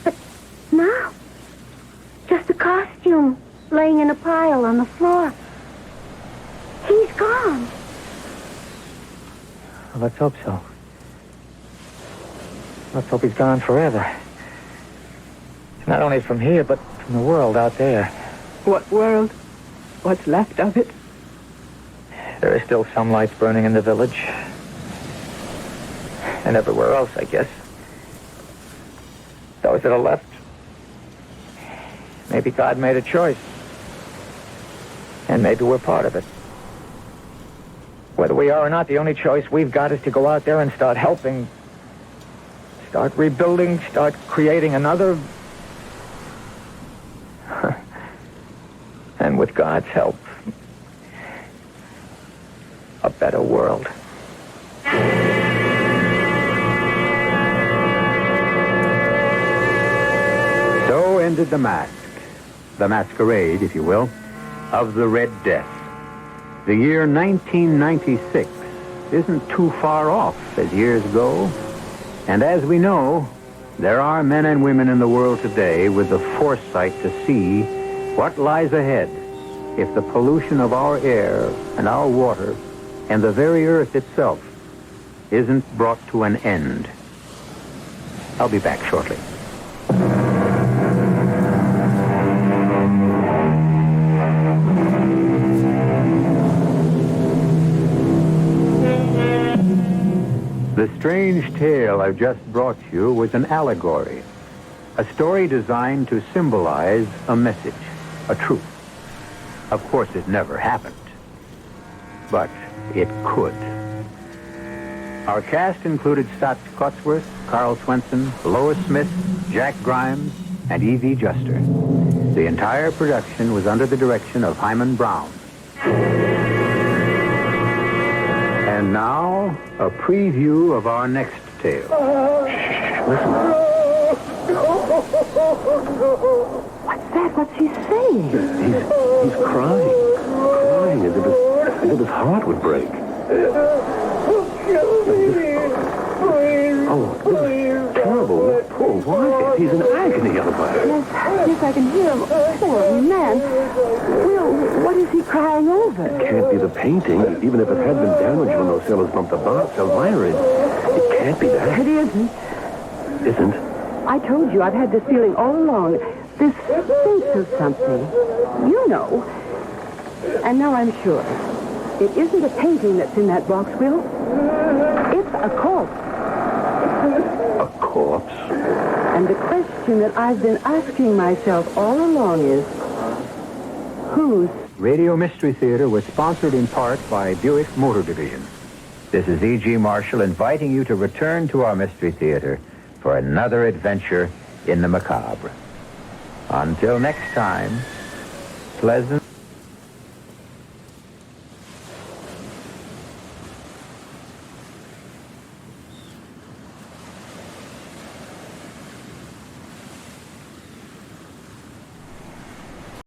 But now, just a costume laying in a pile on the floor. He's gone. Well, let's hope so. Let's hope he's gone forever. Not only from here, but from the world out there. What world? What's left of it? There are still some lights burning in the village. And everywhere else, I guess. Those that are left. Maybe God made a choice. And maybe we're part of it. Whether we are or not, the only choice we've got is to go out there and start helping. Start rebuilding, start creating another... and with God's help, a better world. So ended the mask, the masquerade, if you will, of the Red Death. The year 1996 isn't too far off as years go. And as we know, there are men and women in the world today with the foresight to see what lies ahead if the pollution of our air and our water and the very earth itself isn't brought to an end. I'll be back shortly. The strange tale I've just brought you was an allegory, a story designed to symbolize a message, a truth. Of course, it never happened, but it could. Our cast included Stott Cotsworth, Carl Swenson, Lois Smith, Jack Grimes, and E.V. Juster. The entire production was under the direction of Hyman Brown. And now, a preview of our next tale. Listen. What's that? What's he saying? He's crying as if his heart would break. Oh, this is terrible. Poor Wyatt. He's in agony out there. Yes, I can hear him. Poor man. Will, what is he crying over? It can't be the painting, even if it had been damaged when those sailors bumped the box. Elvira, it can't be that. It isn't. Isn't? I told you I've had this feeling all along. This sense of something. You know. And now I'm sure. It isn't a painting that's in that box, Will. It's a corpse. A corpse? And the question that I've been asking myself all along is, whose? Radio Mystery Theater was sponsored in part by Buick Motor Division. This is E.G. Marshall inviting you to return to our Mystery Theater for another adventure in the macabre. Until next time, pleasant